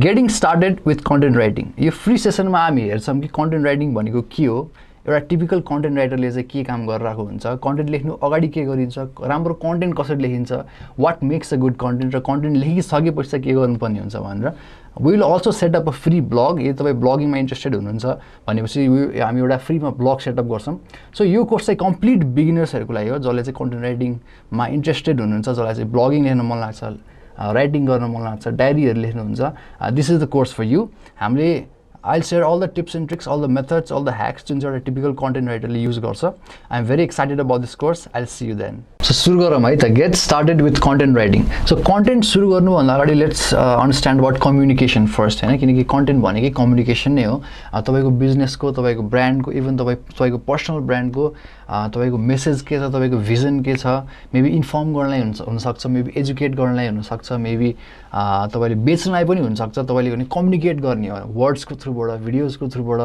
Getting started with content writing. यो free सेसनमा हामी हेर्छौँ कि कन्टेन्ट राइटिङ भनेको के हो, एउटा टिपिकल कन्टेन्ट राइटरले चाहिँ के काम गरिरहेको हुन्छ, कन्टेन्ट लेख्नु अगाडि के गरिन्छ, राम्रो कन्टेन्ट कसरी लेखिन्छ, what makes a good content, र कन्टेन्ट लेखिसकेपछि चाहिँ के गर्नुपर्ने हुन्छ भनेर। We will also set up a free blog. यदि तपाईँ ब्लगिङमा इन्ट्रेस्टेड हुनुहुन्छ भनेपछि हामी एउटा फ्रीमा ब्लग सेटअप गर्छौँ। सो यो कोर्स चाहिँ कम्प्लिट बिगिनर्सहरूको लागि हो, जसले चाहिँ कन्टेन्ट राइटिङमा इन्ट्रेस्टेड हुनुहुन्छ, जसलाई चाहिँ ब्लगिङ लेख्न मन लाग्छ, राइटिङ गर्न मन लाग्छ, डायरीहरू लेख्नुहुन्छ। This is the course for you. हामीले I'll share all the tips and tricks, all the methods, all the hacks जुन चाहिँ एउटा टिपिकल कन्टेन्ट राइटरले युज गर्छ। I am very excited about this course. I will see you then. So सुरु गरौँ है त। Get started with content writing. So content सुरु गर्नुभन्दा अगाडि let's understand what communication first होइन, किनकि कन्टेन्ट भनेकै कम्युनिकेसन नै हो। तपाईँको बिजनेसको, तपाईँको ब्रान्डको, इभन तपाईँको पर्सनल ब्रान्डको तपाईँको मेसेज के छ, तपाईँको भिजन के छ, मेबी इन्फर्म गर्नलाई हुनसक्छ, मेबी एजुकेट गर्नलाई हुनसक्छ, मेबी तपाईँले बेच्नलाई पनि हुनसक्छ। तपाईँले भने कम्युनिकेट गर्ने हो वर्ड्सको थ्रुबाट, भिडियोजको थ्रुबाट,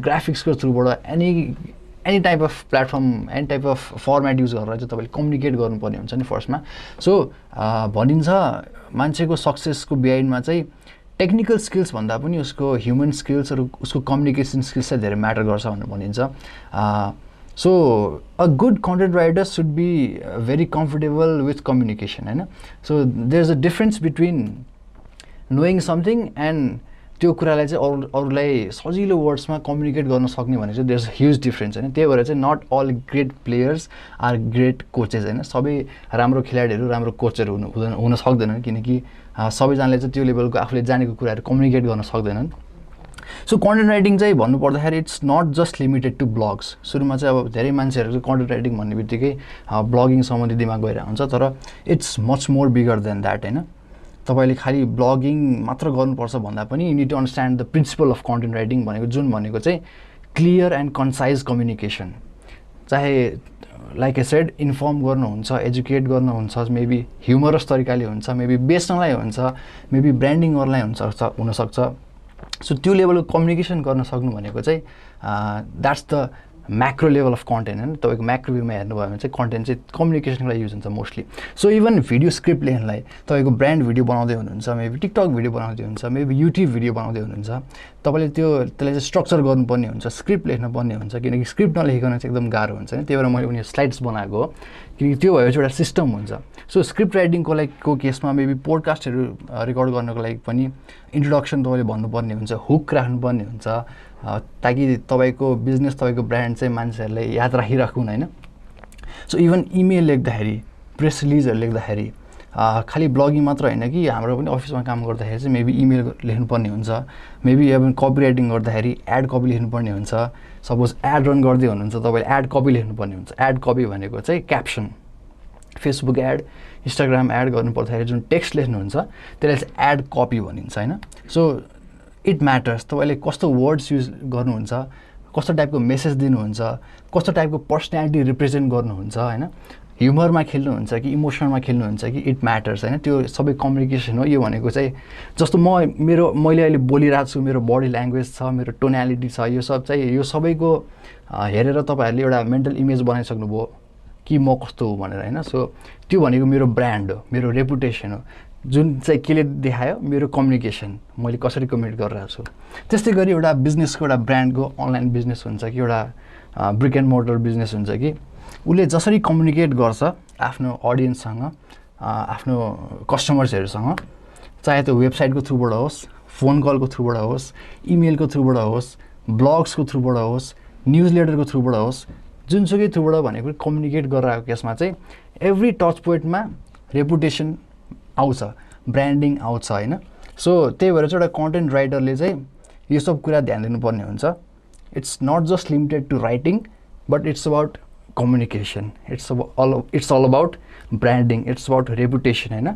ग्राफिक्सको थ्रुबाट, any type of platform, any type of format use गरेर चाहिँ तपाईँले कम्युनिकेट गर्नुपर्ने हुन्छ नि फर्स्टमा। सो भनिन्छ मान्छेको सक्सेसको बिहाइन्डमा चाहिँ टेक्निकल स्किल्स भन्दा पनि उसको ह्युमन स्किल्सहरू, उसको कम्युनिकेसन स्किल्स चाहिँ धेरै म्याटर गर्छ भनेर भनिन्छ। So a good content writer should be very comfortable with communication होइन। So there is a difference between knowing something and त्यो कुरालाई चाहिँ अरूलाई सजिलो वर्ड्समा कम्युनिकेट गर्न सक्ने भने चाहिँ देयर इज ह्युज डिफ्रेन्स होइन। त्यही भएर चाहिँ not all great players are great coaches होइन। सबै राम्रो खेलाडीहरू राम्रो कोचहरू हुन सक्दैनन्, किनकि सबैजनाले चाहिँ त्यो लेभलको आफूले जानेको कुराहरू कम्युनिकेट गर्न सक्दैनन्। सो कन्टेन्ट राइटिङ चाहिँ भन्नुपर्दाखेरि it's not just limited to blogs. सुरुमा चाहिँ अब धेरै मान्छेहरू चाहिँ कन्टेन्ट राइटिङ भन्ने बित्तिकै ब्लगिङ सम्बन्धी दिमाग गइरहेको हुन्छ, तर it's much more bigger than that होइन। तपाईँले खालि ब्लगिङ मात्र गर्नुपर्छ भन्दा पनि you need to understand the principle of content writing भनेको भनेको चाहिँ क्लियर एन्ड कन्साइज कम्युनिकेसन। चाहे लाइक ए सेड इन्फर्म गर्नुहुन्छ, एजुकेट गर्नुहुन्छ, मेबी ह्युमरस तरिकाले हुन्छ, मेबी बेच्नलाई हुन्छ, मेबी ब्रान्डिङ गर्नलाई हुनसक्छ। सो त्यो लेभलको कम्युनिकेसन गर्न सक्नु भनेको चाहिँ that's the macro level of content होइन। तपाईँको म्याक्रो भ्यूमा हेर्नुभयो भने चाहिँ कन्टेन्ट चाहिँ कम्युनिकेसनको लागि युज हुन्छ mostly. So even video script लेख्नलाई तपाईँको ब्रान्ड भिडियो बनाउँदै हुनुहुन्छ, मेबी टिकटक भिडियो बनाउँदै हुनुहुन्छ, मेबी युट्युब भिडियो बनाउँदै हुनुहुन्छ, तपाईँले त्यसलाई चाहिँ स्ट्रक्चर गर्नुपर्ने हुन्छ, स्क्रिप्ट लेख्नुपर्ने हुन्छ, किनकि स्क्रिप्ट नलेखिकन चाहिँ एकदम गाह्रो हुन्छ नि। त्यही भएर मैले उनीहरू स्लाइड्स बनाएको हो, किनकि त्यो भएपछि एउटा सिस्टम हुन्छ। सो स्क्रिप्ट राइटिङको केसमा मेबी पोडकास्टहरू रेकर्ड गर्नको लागि पनि इन्ट्रोडक्सन तपाईँले भन्नुपर्ने हुन्छ, हुक राख्नुपर्ने हुन्छ, ताकि तपाईँको बिजनेस, तपाईँको ब्रान्ड चाहिँ मान्छेहरूले याद राखिराखुन् होइन। सो इभन इमेल लेख्दाखेरि, प्रेस रिलिजहरू लेख्दाखेरि खालि ब्लगिङ मात्र होइन कि हाम्रो पनि अफिसमा काम गर्दाखेरि चाहिँ मेबी इमेल लेख्नुपर्ने हुन्छ, मेबी इभन कपी राइटिङ गर्दाखेरि एड कपी लेख्नुपर्ने हुन्छ। सपोज एड रन गर्दै हुनुहुन्छ, तपाईँले एड कपी लेख्नुपर्ने हुन्छ। एड कपी भनेको चाहिँ caption, Facebook ad, Instagram ad गर्नु पर्दाखेरि जुन टेक्स्ट लेख्नुहुन्छ त्यसलाई चाहिँ एड कपी भनिन्छ होइन। सो इट म्याटर्स तपाईँले कस्तो वर्ड्स युज गर्नुहुन्छ, कस्तो टाइपको मेसेज दिनुहुन्छ, कस्तो टाइपको पर्सनालिटी रिप्रेजेन्ट गर्नुहुन्छ होइन। ह्युमरमा खेल्नुहुन्छ कि इमोसनमा खेल्नुहुन्छ कि इट म्याटर्स होइन। त्यो सबै कम्युनिकेसन हो। यो भनेको चाहिँ जस्तो मैले अहिले बोलिरहेको छु, मेरो बडी ल्याङ्ग्वेज छ, मेरो टोनालिटी छ, यो सब चाहिँ यो सबैको हेरेर तपाईँहरूले एउटा मेन्टल इमेज बनाइसक्नुभयो कि म कस्तो हो भनेर होइन। सो त्यो भनेको मेरो ब्रान्ड हो, मेरो रेपुटेसन हो, जुन चाहिँ केले देखायो मेरो कम्युनिकेसन, मैले कसरी कम्युनिकेट गरिरहेको छु। त्यस्तै गरी एउटा बिजनेसको, एउटा ब्रान्डको अनलाइन बिजनेस हुन्छ कि एउटा ब्रिक एन्ड मोर्टर बिजनेस हुन्छ कि उसले जसरी कम्युनिकेट गर्छ आफ्नो अडियन्ससँग, आफ्नो कस्टमर्सहरूसँग, चाहे त्यो वेबसाइटको थ्रुबाट होस्, फोन कलको थ्रुबाट होस्, इमेलको थ्रुबाट होस्, ब्लग्सको थ्रुबाट होस्, न्युज लेटरको थ्रुबाट होस्, जुनसुकै थ्रुबाट भनेको कम्युनिकेट गरिरहेको केसमा चाहिँ एभ्री टच पोइन्टमा रेपुटेसन आउँछ, ब्रान्डिङ आउँछ होइन। सो त्यही भएर चाहिँ एउटा कन्टेन्ट राइटरले चाहिँ यो सब कुरा ध्यान दिनुपर्ने हुन्छ। It's not just limited to writing but it's about communication, it's all about branding, it's about reputation होइन।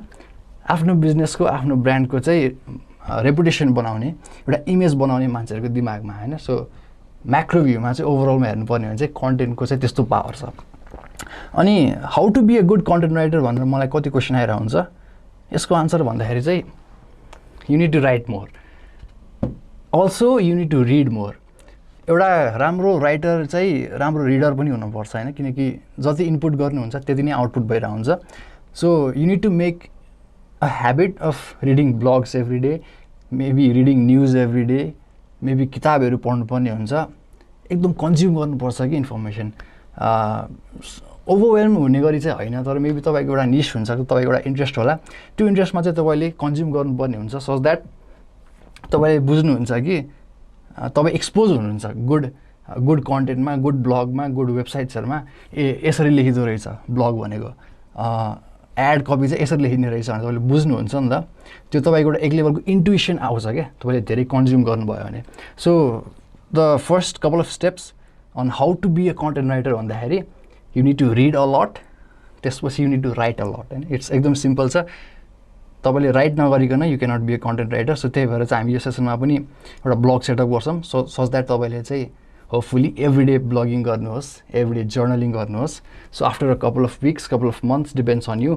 आफ्नो बिजनेसको, आफ्नो ब्रान्डको चाहिँ रेपुटेसन बनाउने, एउटा इमेज बनाउने मान्छेहरूको दिमागमा होइन। सो म्याक्रो भ्यूमा चाहिँ ओभरअलमा हेर्नुपर्ने भने चाहिँ कन्टेन्टको चाहिँ त्यस्तो पावर छ। अनि how to be a good content writer भनेर मलाई कति क्वेसन आइरहेको हुन्छ। यसको आन्सर भन्दाखेरि चाहिँ you need to write more, also you need to read more. एउटा राम्रो राइटर चाहिँ राम्रो रिडर पनि हुनुपर्छ होइन, किनकि जति इनपुट गर्नुहुन्छ त्यति नै आउटपुट भइरहेको हुन्छ। So you need to make a habit of reading blogs every day, maybe reading news every day, maybe किताबहरू पढ्नुपर्ने हुन्छ, एकदम कन्ज्युम गर्नुपर्छ कि इन्फर्मेसन। ओभरवेल्म हुने गरी चाहिँ होइन, तर मेबी तपाईँको एउटा निश हुन्छ, तपाईँको एउटा इन्ट्रेस्ट होला, त्यो इन्ट्रेस्टमा चाहिँ तपाईँले कन्ज्युम गर्नुपर्ने हुन्छ सो द्याट तपाईँले बुझ्नुहुन्छ कि तपाईँ एक्सपोज हुनुहुन्छ गुड कन्टेन्टमा, गुड ब्लगमा, गुड वेबसाइट्सहरूमा यसरी लेखिँदो रहेछ ब्लग भनेको, एड कपी चाहिँ यसरी लेखिने रहेछ भने तपाईँले बुझ्नुहुन्छ नि त। त्यो तपाईँको एउटा एक लेभलको इन्टुइसन आउँछ क्या तपाईँले धेरै कन्ज्युम गर्नुभयो भने। So the first couple of steps on how to be a content writer भन्दाखेरि you need to read a lot, त्यसपछि you need to write a lot होइन। इट्स एकदम सिम्पल छ, तपाईँले राइट नगरिकन you cannot be a content writer. So त्यही भएर चाहिँ हामी यो सेसनमा पनि एउटा ब्लग सेटअप गर्छौँ सच द्याट तपाईँले चाहिँ होपफुली एभ्रिडे ब्लगिङ गर्नुहोस्, एभ्रिडे जर्नलिङ गर्नुहोस्। So after a couple of weeks, couple of months, depends on you,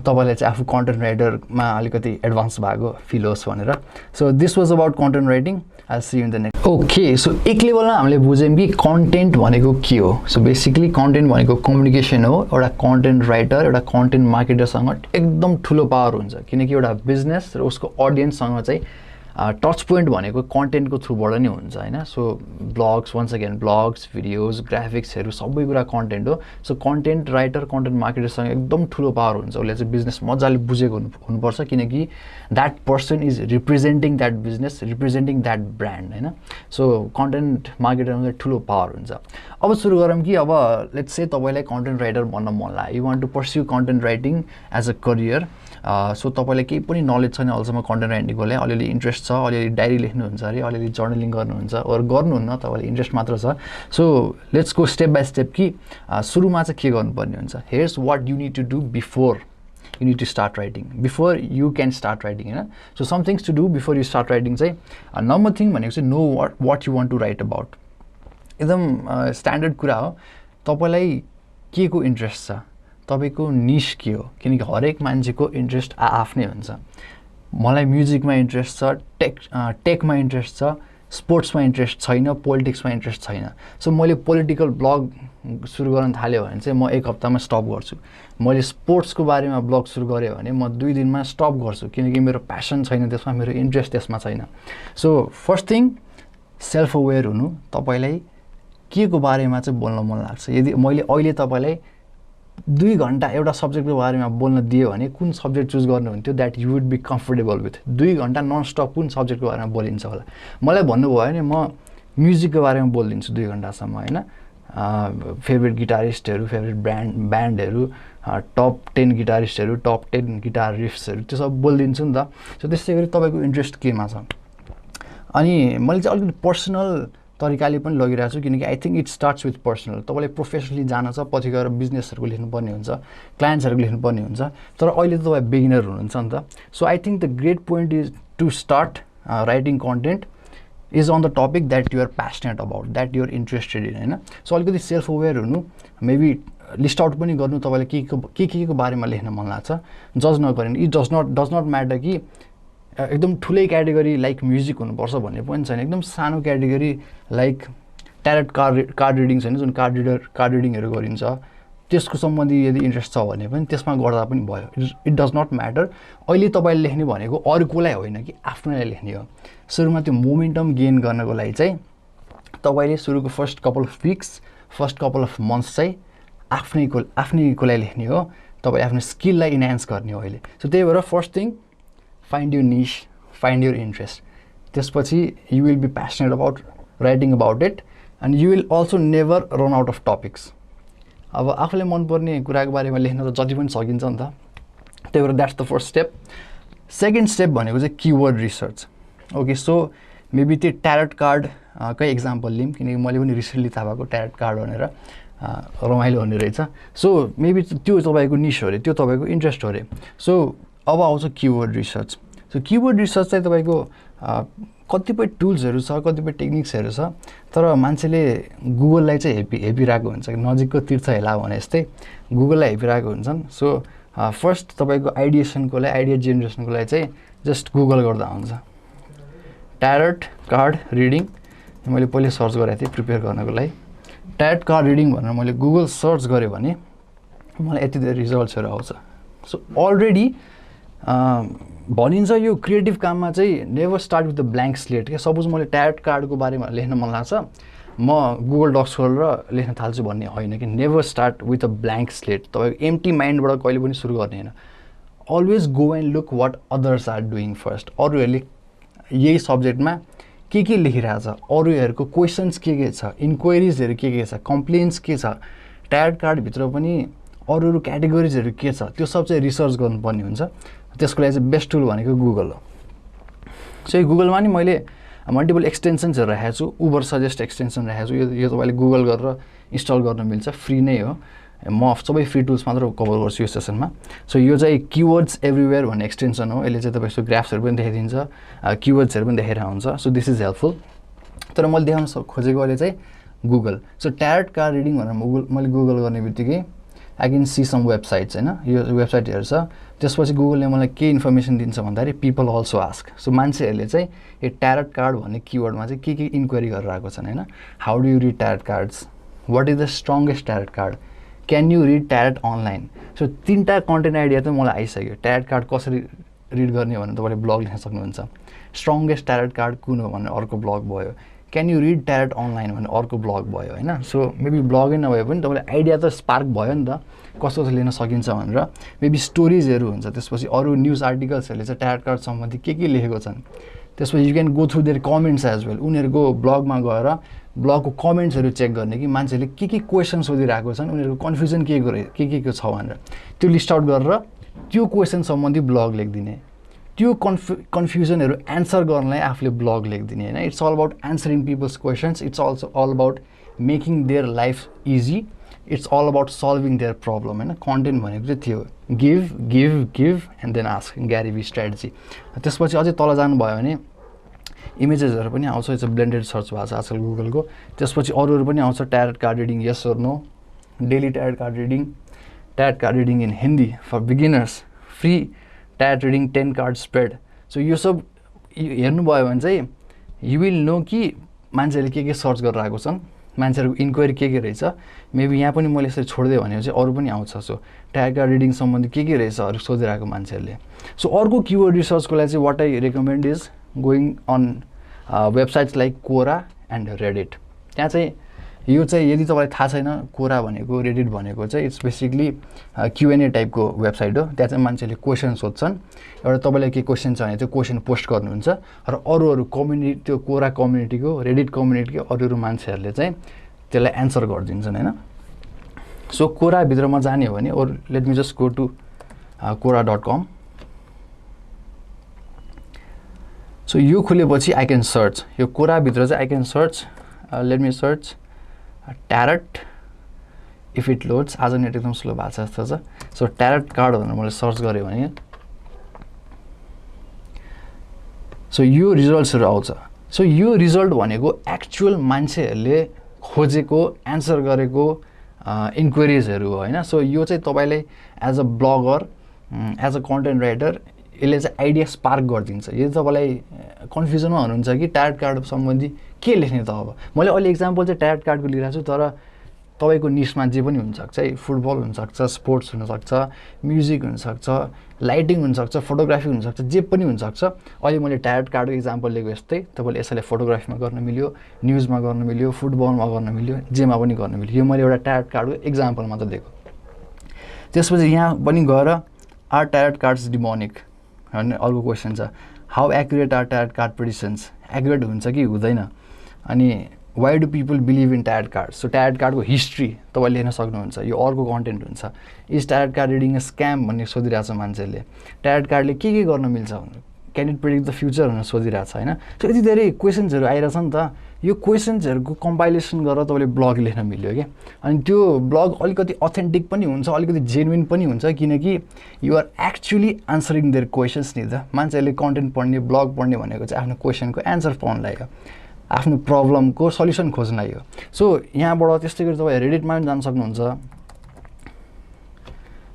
तपाईँलाई चाहिँ आफू कन्टेन्ट राइटरमा अलिकति एडभान्स भएको फिल होस् भनेर। So this was about content writing. I see you in the next. Okay, so एक लेभलमा हामीले बुझ्यौँ कि कन्टेन्ट भनेको के हो। सो बेसिकली कन्टेन्ट भनेको कम्युनिकेसन हो। एउटा कन्टेन्ट राइटर, एउटा कन्टेन्ट मार्केटरसँग एकदम ठुलो पावर हुन्छ, किनकि एउटा बिजनेस र उसको अडियन्ससँग चाहिँ टच पोइन्ट भनेको कन्टेन्टको थ्रुबाट नै हुन्छ होइन। So blogs, once again blogs, videos, ग्राफिक्सहरू सबै कुरा कन्टेन्ट हो। सो कन्टेन्ट राइटर, कन्टेन्ट मार्केटरसँग एकदम ठुलो पावर हुन्छ। उसले चाहिँ बिजनेस मजाले बुझेको हुनुपर्छ, किनकि that person is representing that business, representing that brand होइन। सो कन्टेन्ट मार्केटरमा चाहिँ ठुलो पावर हुन्छ। अब सुरु गरौँ कि अब लेट्स से तपाईँलाई कन्टेन्ट राइटर बन्न मन लाग्यो, you want to pursue content writing as a career. So तपाईँलाई केही पनि नलेज छैन अहिलेसम्म कन्टेन्ट राइटिङको लागि, अलिअलि इन्ट्रेस्ट छ, अलिअलि डायरी लेख्नुहुन्छ अरे, अलिअलि जर्नलिङ गर्नुहुन्छ, अरू गर्नुहुन्न, तपाईँलाई इन्ट्रेस्ट मात्र छ। So let's go step by step कि सुरुमा चाहिँ के गर्नुपर्ने हुन्छ। Here's what you need to do before you need to start writing, before you can start writing होइन। So some things to do before you start writing चाहिँ number thing भनेको चाहिँ know what you want to write about. एकदम standard कुरा हो, तपाईँलाई के को इन्ट्रेस्ट छ, तपाईँको निश के हो, किनकि हरेक मान्छेको इन्ट्रेस्ट आफ्नै हुन्छ। मलाई म्युजिकमा इन्ट्रेस्ट छ, टेकमा इन्ट्रेस्ट छ, स्पोर्ट्समा इन्ट्रेस्ट छैन, पोलिटिक्समा इन्ट्रेस्ट छैन। सो मैले पोलिटिकल ब्लग सुरु गर्न थाल्यो भने चाहिँ म एक हप्तामा स्टप गर्छु। मैले स्पोर्ट्सको बारेमा ब्लग सुरु गरेँ भने म 2 दिनमा स्टप गर्छु, किनकि मेरो प्यासन छैन त्यसमा, मेरो इन्ट्रेस्ट त्यसमा छैन। So first thing self aware हुनु, तपाईँलाई के को बारेमा चाहिँ बोल्न मन लाग्छ। यदि मैले अहिले तपाईँलाई 2 घन्टा एउटा सब्जेक्टको बारेमा बोल्न दियो भने कुन सब्जेक्ट चुज गर्नुहुन्थ्यो that you would be comfortable with. 2 घन्टा ननस्टप कुन सब्जेक्टको बारेमा बोलिन्छ होला। मलाई भन्नुभयो भने म म्युजिकको बारेमा बोलिदिन्छु 2 घन्टासम्म होइन। फेभरेट गिटारिस्टहरू, फेभरेट ब्यान्डहरू, टप 10 गिटारिस्टहरू, टप 10 गिटार रिफ्सहरू, त्यो सब बोलिदिन्छु नि त। सो त्यसै गरी तपाईँको इन्ट्रेस्ट केमा छ। अनि मैले चाहिँ अलिकति पर्सनल तरिकाले पनि लगिरहेको छु, किनकि I think it starts with personal. तपाईँले प्रोफेसनली जान छ, पछि गएर बिजनेसहरूको लेख्नुपर्ने हुन्छ, क्लाइन्ट्सहरूको लेख्नुपर्ने हुन्छ, तर अहिले त तपाईँ बिगिनर हुनुहुन्छ नि त। So I think the great point is to start writing content is on the topic that you're passionate about, that you're interested in होइन। सो अलिकति सेल्फ अवेर हुनु, मेबी लिस्ट आउट पनि गर्नु तपाईँलाई के को बारेमा लेख्न मन लाग्छ, जज नगर्नु। इट डज नट म्याटर कि एकदम ठुलै क्याटेगोरी लाइक म्युजिक हुनुपर्छ भन्ने पनि छैन। एकदम सानो क्याटेगोरी लाइक ट्यारेट कार्ड रिडिङ छैन, जुन कार्ड रिडिङहरू गरिन्छ, त्यसको सम्बन्धी यदि इन्ट्रेस्ट छ भने पनि त्यसमा गर्दा पनि भयो। It does not matter. अहिले तपाईँले लेख्ने भनेको अरूकोलाई होइन कि आफ्नैलाई लेख्ने हो। सुरुमा त्यो मोमेन्टम गेन गर्नको लागि चाहिँ तपाईँले सुरुको first couple of weeks, first couple of months चाहिँ आफ्नैको लागि लेख्ने हो। तपाईँ आफ्नो स्किललाई इन्हान्स गर्ने हो अहिले। सो त्यही भएर first thing find your niche, find your interest. त्यसपछि you will be passionate about writing about it and you will also never run out of topics. अब आफूलाई मनपर्ने कुराको बारेमा लेख्न त जति पनि सकिन्छ नि त। त्यही भएर that's the first step. Second step भनेको चाहिँ keyword research. Okay, so maybe त्यो ट्यारेट कार्डकै इक्जाम्पल लिउँ, किनकि मैले पनि रिसेन्टली थाहा भएको ट्यारेट कार्ड भनेर रमाइलो हुने रहेछ। सो मेबी त्यो तपाईँको निश हो अरे, त्यो तपाईँको इन्ट्रेस्ट हो अरे। सो अब आउँछ keyword research. So keyword research चाहिँ तपाईँको कतिपय टुल्सहरू छ, कतिपय टेक्निक्सहरू छ, तर मान्छेले गुगललाई चाहिँ हेपिरहेको हुन्छ। नजिकको तीर्थ हेला भने जस्तै गुगललाई हेपिरहेको हुन्छन्। सो फर्स्ट तपाईँको आइडिएसनको लागि, आइडिया जेनेरेसनको लागि चाहिँ जस्ट गुगल गर्दा हुन्छ। ट्यारेट कार्ड रिडिङ मैले पहिले सर्च गरेको थिएँ प्रिपेयर गर्नको लागि। ट्यारेट कार्ड रिडिङ भनेर मैले गुगल सर्च गरेँ भने मलाई यति धेरै रिजल्ट्सहरू आउँछ। सो अलरेडी भनिन्छ यो क्रिएटिभ काममा चाहिँ never start with the blank slate क्या सपोज मैले ट्यारोट कार्डको बारेमा लेख्न मन लाग्छ म गुगल डक्स खोलेर लेख्न थाल्छु भन्ने होइन कि never start with a blank slate तपाईँको एम्प्टी माइन्डबाट कहिले पनि सुरु गर्ने होइन always go and look what others are doing first अरूहरूले यही सब्जेक्टमा के लेखिरहेछ अरूहरूको क्वेसन्स के छ इन्क्वायरिजहरू के छ कम्प्लेन्स के छ ट्यारोट कार्डभित्र पनि अरू क्याटेगोरिजहरू के छ त्यो सब चाहिँ रिसर्च गर्नुपर्ने हुन्छ त्यसको लागि चाहिँ बेस्ट टुल भनेको गुगल हो सो यो गुगलमा नि मैले मल्टिपल एक्सटेन्सन्सहरू राखेको छु उबर सजेस्ट एक्सटेन्सन राखेको छु यो तपाईँले गुगल गरेर इन्स्टल गर्न मिल्छ फ्री नै हो म सबै फ्री टुल्स मात्र कभर गर्छु यो सेसनमा सो यो चाहिँ किवर्ड्स एभ्रिवेयर भन्ने एक्सटेन्सन हो यसले चाहिँ तपाईँको ग्राफ्सहरू पनि देखाइदिन्छ किवर्ड्सहरू पनि देखाइरहेको हुन्छ सो दिस इज हेल्पफुल तर मैले देखाउन खोजेको अहिले चाहिँ Google so tarot card reading भनेर मैले गुगल गर्ने बित्तिकै I can see some websites होइन यो वेबसाइट हेर्छ त्यसपछि गुगलले मलाई के इन्फर्मेसन दिन्छ भन्दाखेरि पिपल अल्सो आस्क सो मान्छेहरूले चाहिँ यो ट्यारोट कार्ड भन्ने किवर्डमा चाहिँ के इन्क्वायरी गरेर आएको छन् होइन how do you read tarot cards what is the strongest tarot card can you read tarot online so 3टा कन्टेन्ट आइडिया त मलाई आइसक्यो ट्यारोट कार्ड कसरी रिड गर्ने भनेर तपाईँले ब्लग लेख्न सक्नुहुन्छ स्ट्रङ्गेस्ट ट्यारोट कार्ड कुन हो भनेर अर्को ब्लग भयो can you read tarot online भनेर अर्को ब्लग भयो होइन सो मेबी ब्लगै नभए पनि तपाईँलाई आइडिया त स्पार्क भयो नि त कस्तो कस्तो लिन सकिन्छ भनेर मेबी स्टोरिजहरू हुन्छ त्यसपछि अरू न्युज आर्टिकल्सहरूले चाहिँ ट्यारोट कार्ड सम्बन्धी के लेखेको छन् त्यसपछि you can go through their comments as well उनीहरूको ब्लगमा गएर ब्लगको कमेन्ट्सहरू चेक गर्ने कि मान्छेले के क्वेसन सोधिरहेको छन् उनीहरूको कन्फ्युजन के छ भनेर त्यो लिस्ट आउट गरेर त्यो क्वेसन सम्बन्धी ब्लग लेखिदिने त्यो कन्फ्युजनहरू एन्सर गर्नलाई आफूले ब्लग लेखिदिने होइन it's all about answering people's questions it's also all about making their life easy it's all about solving their problem होइन कन्टेन्ट भनेको चाहिँ त्यो give and then ask Gary strategy त्यसपछि अझै तल जानुभयो भने इमेजेसहरू पनि आउँछ इट्स ब्लेन्डेड सर्च भएको छ आजकल गुगलको त्यसपछि अरूहरू पनि आउँछ tarot card reading yes or no daily tarot card reading in Hindi for beginners free tarot reading 10 card spread so यो सब हेर्नुभयो भने चाहिँ यु विल नो कि मान्छेहरूले के सर्च गरेर आएको छन् मान्छेहरूको इन्क्वायरी के रहेछ मेबी यहाँ पनि मैले यसरी छोडिदिएँ भने चाहिँ अरू पनि आउँछ सो ट्यारोट कार्ड रिडिङ सम्बन्धी के रहेछ अरू सोधिरहेको मान्छेहरूले सो अर्को किवर्ड रिसर्चको लागि चाहिँ what I recommend is going on websites like Quora and Reddit त्यहाँ चाहिँ यो चाहिँ यदि तपाईँलाई थाहा छैन कोरा भनेको रेडिट भनेको चाहिँ इट्स बेसिकली क्युएनए टाइपको वेबसाइट हो त्यहाँ चाहिँ मान्छेले क्वेसन सोध्छन् एउटा तपाईँलाई के क्वेसन छ भने त्यो क्वेसन पोस्ट गर्नुहुन्छ र अरू कम्युनिटी त्यो कोरा कम्युनिटीको रेडिट कम्युनिटीको अरू मान्छेहरूले चाहिँ त्यसलाई एन्सर गरिदिन्छन् होइन सो कोराभित्रमा जाने हो भने or let me just go to कोरा.com सो यो खुलेपछि आई क्यान सर्च यो कोराभित्र चाहिँ I can search let me search tarot if it loads आज नेट एकदम स्लो भएको छ जस्तो छ सो ट्यारोट कार्ड भनेर मैले सर्च गरेँ भने सो यो रिजल्ट्सहरू आउँछ सो यो रिजल्ट भनेको एक्चुअल मान्छेहरूले खोजेको एन्सर गरेको इन्क्वायरिजहरू हो होइन सो यो चाहिँ तपाईँलाई as a blogger as a content writer यसले चाहिँ आइडिया स्पार्क गरिदिन्छ यदि तपाईँलाई कन्फ्युजनमा हुनुहुन्छ कि ट्यारोट कार्ड सम्बन्धी के लेख्ने त अब मैले अहिले इक्जाम्पल चाहिँ ट्यारोट कार्डको लिइरहेको छु तर तपाईँको निस्मा जे पनि हुनसक्छ है फुटबल हुनसक्छ स्पोर्ट्स हुनसक्छ म्युजिक हुनसक्छ लाइटिङ हुनसक्छ फोटोग्राफी हुनसक्छ जे पनि हुनसक्छ अहिले मैले ट्यारोट कार्डको इक्जाम्पल लिएको यस्तै तपाईँले यसैले फोटोग्राफीमा गर्न मिल्यो न्युजमा गर्न मिल्यो फुटबलमा गर्न मिल्यो जेमा पनि गर्न मिल्यो यो मैले एउटा ट्यारोट कार्डको इक्जाम्पल मात्र दिएको त्यसपछि यहाँ पनि गएर आर ट्यारोट कार्ड्स डिमोनिक भन्ने अर्को क्वेसन छ how accurate are tarot card predictions accurate हुन्छ कि हुँदैन अनि why do people believe in tarot card so tarot कार्डको हिस्ट्री तपाईँले हेर्न सक्नुहुन्छ यो अर्को कन्टेन्ट हुन्छ is tarot card reading a scam भन्ने सोधिरहेछ मान्छेले ट्यारोट कार्डले के गर्न मिल्छ can it predict the future भनेर सोधिरहेछ होइन सो यति धेरै क्वेसन्सहरू आइरहेछ नि त यो क्वेसन्सहरूको कम्पाइलेसन गरेर तपाईँले ब्लग लेख्न मिल्यो क्या अनि त्यो ब्लग अलिकति अथेन्टिक पनि हुन्छ अलिकति जेन्युन पनि हुन्छ किनकि you're actually answering there questions नि त मान्छेहरूले कन्टेन्ट पढ्ने ब्लग पढ्ने भनेको चाहिँ आफ्नो क्वेसनको एन्सर पाउनलाई हो आफ्नो प्रब्लमको सल्युसन खोज्नलाई हो सो यहाँबाट त्यस्तै गरी तपाईँ रेडिटमा पनि जान सक्नुहुन्छ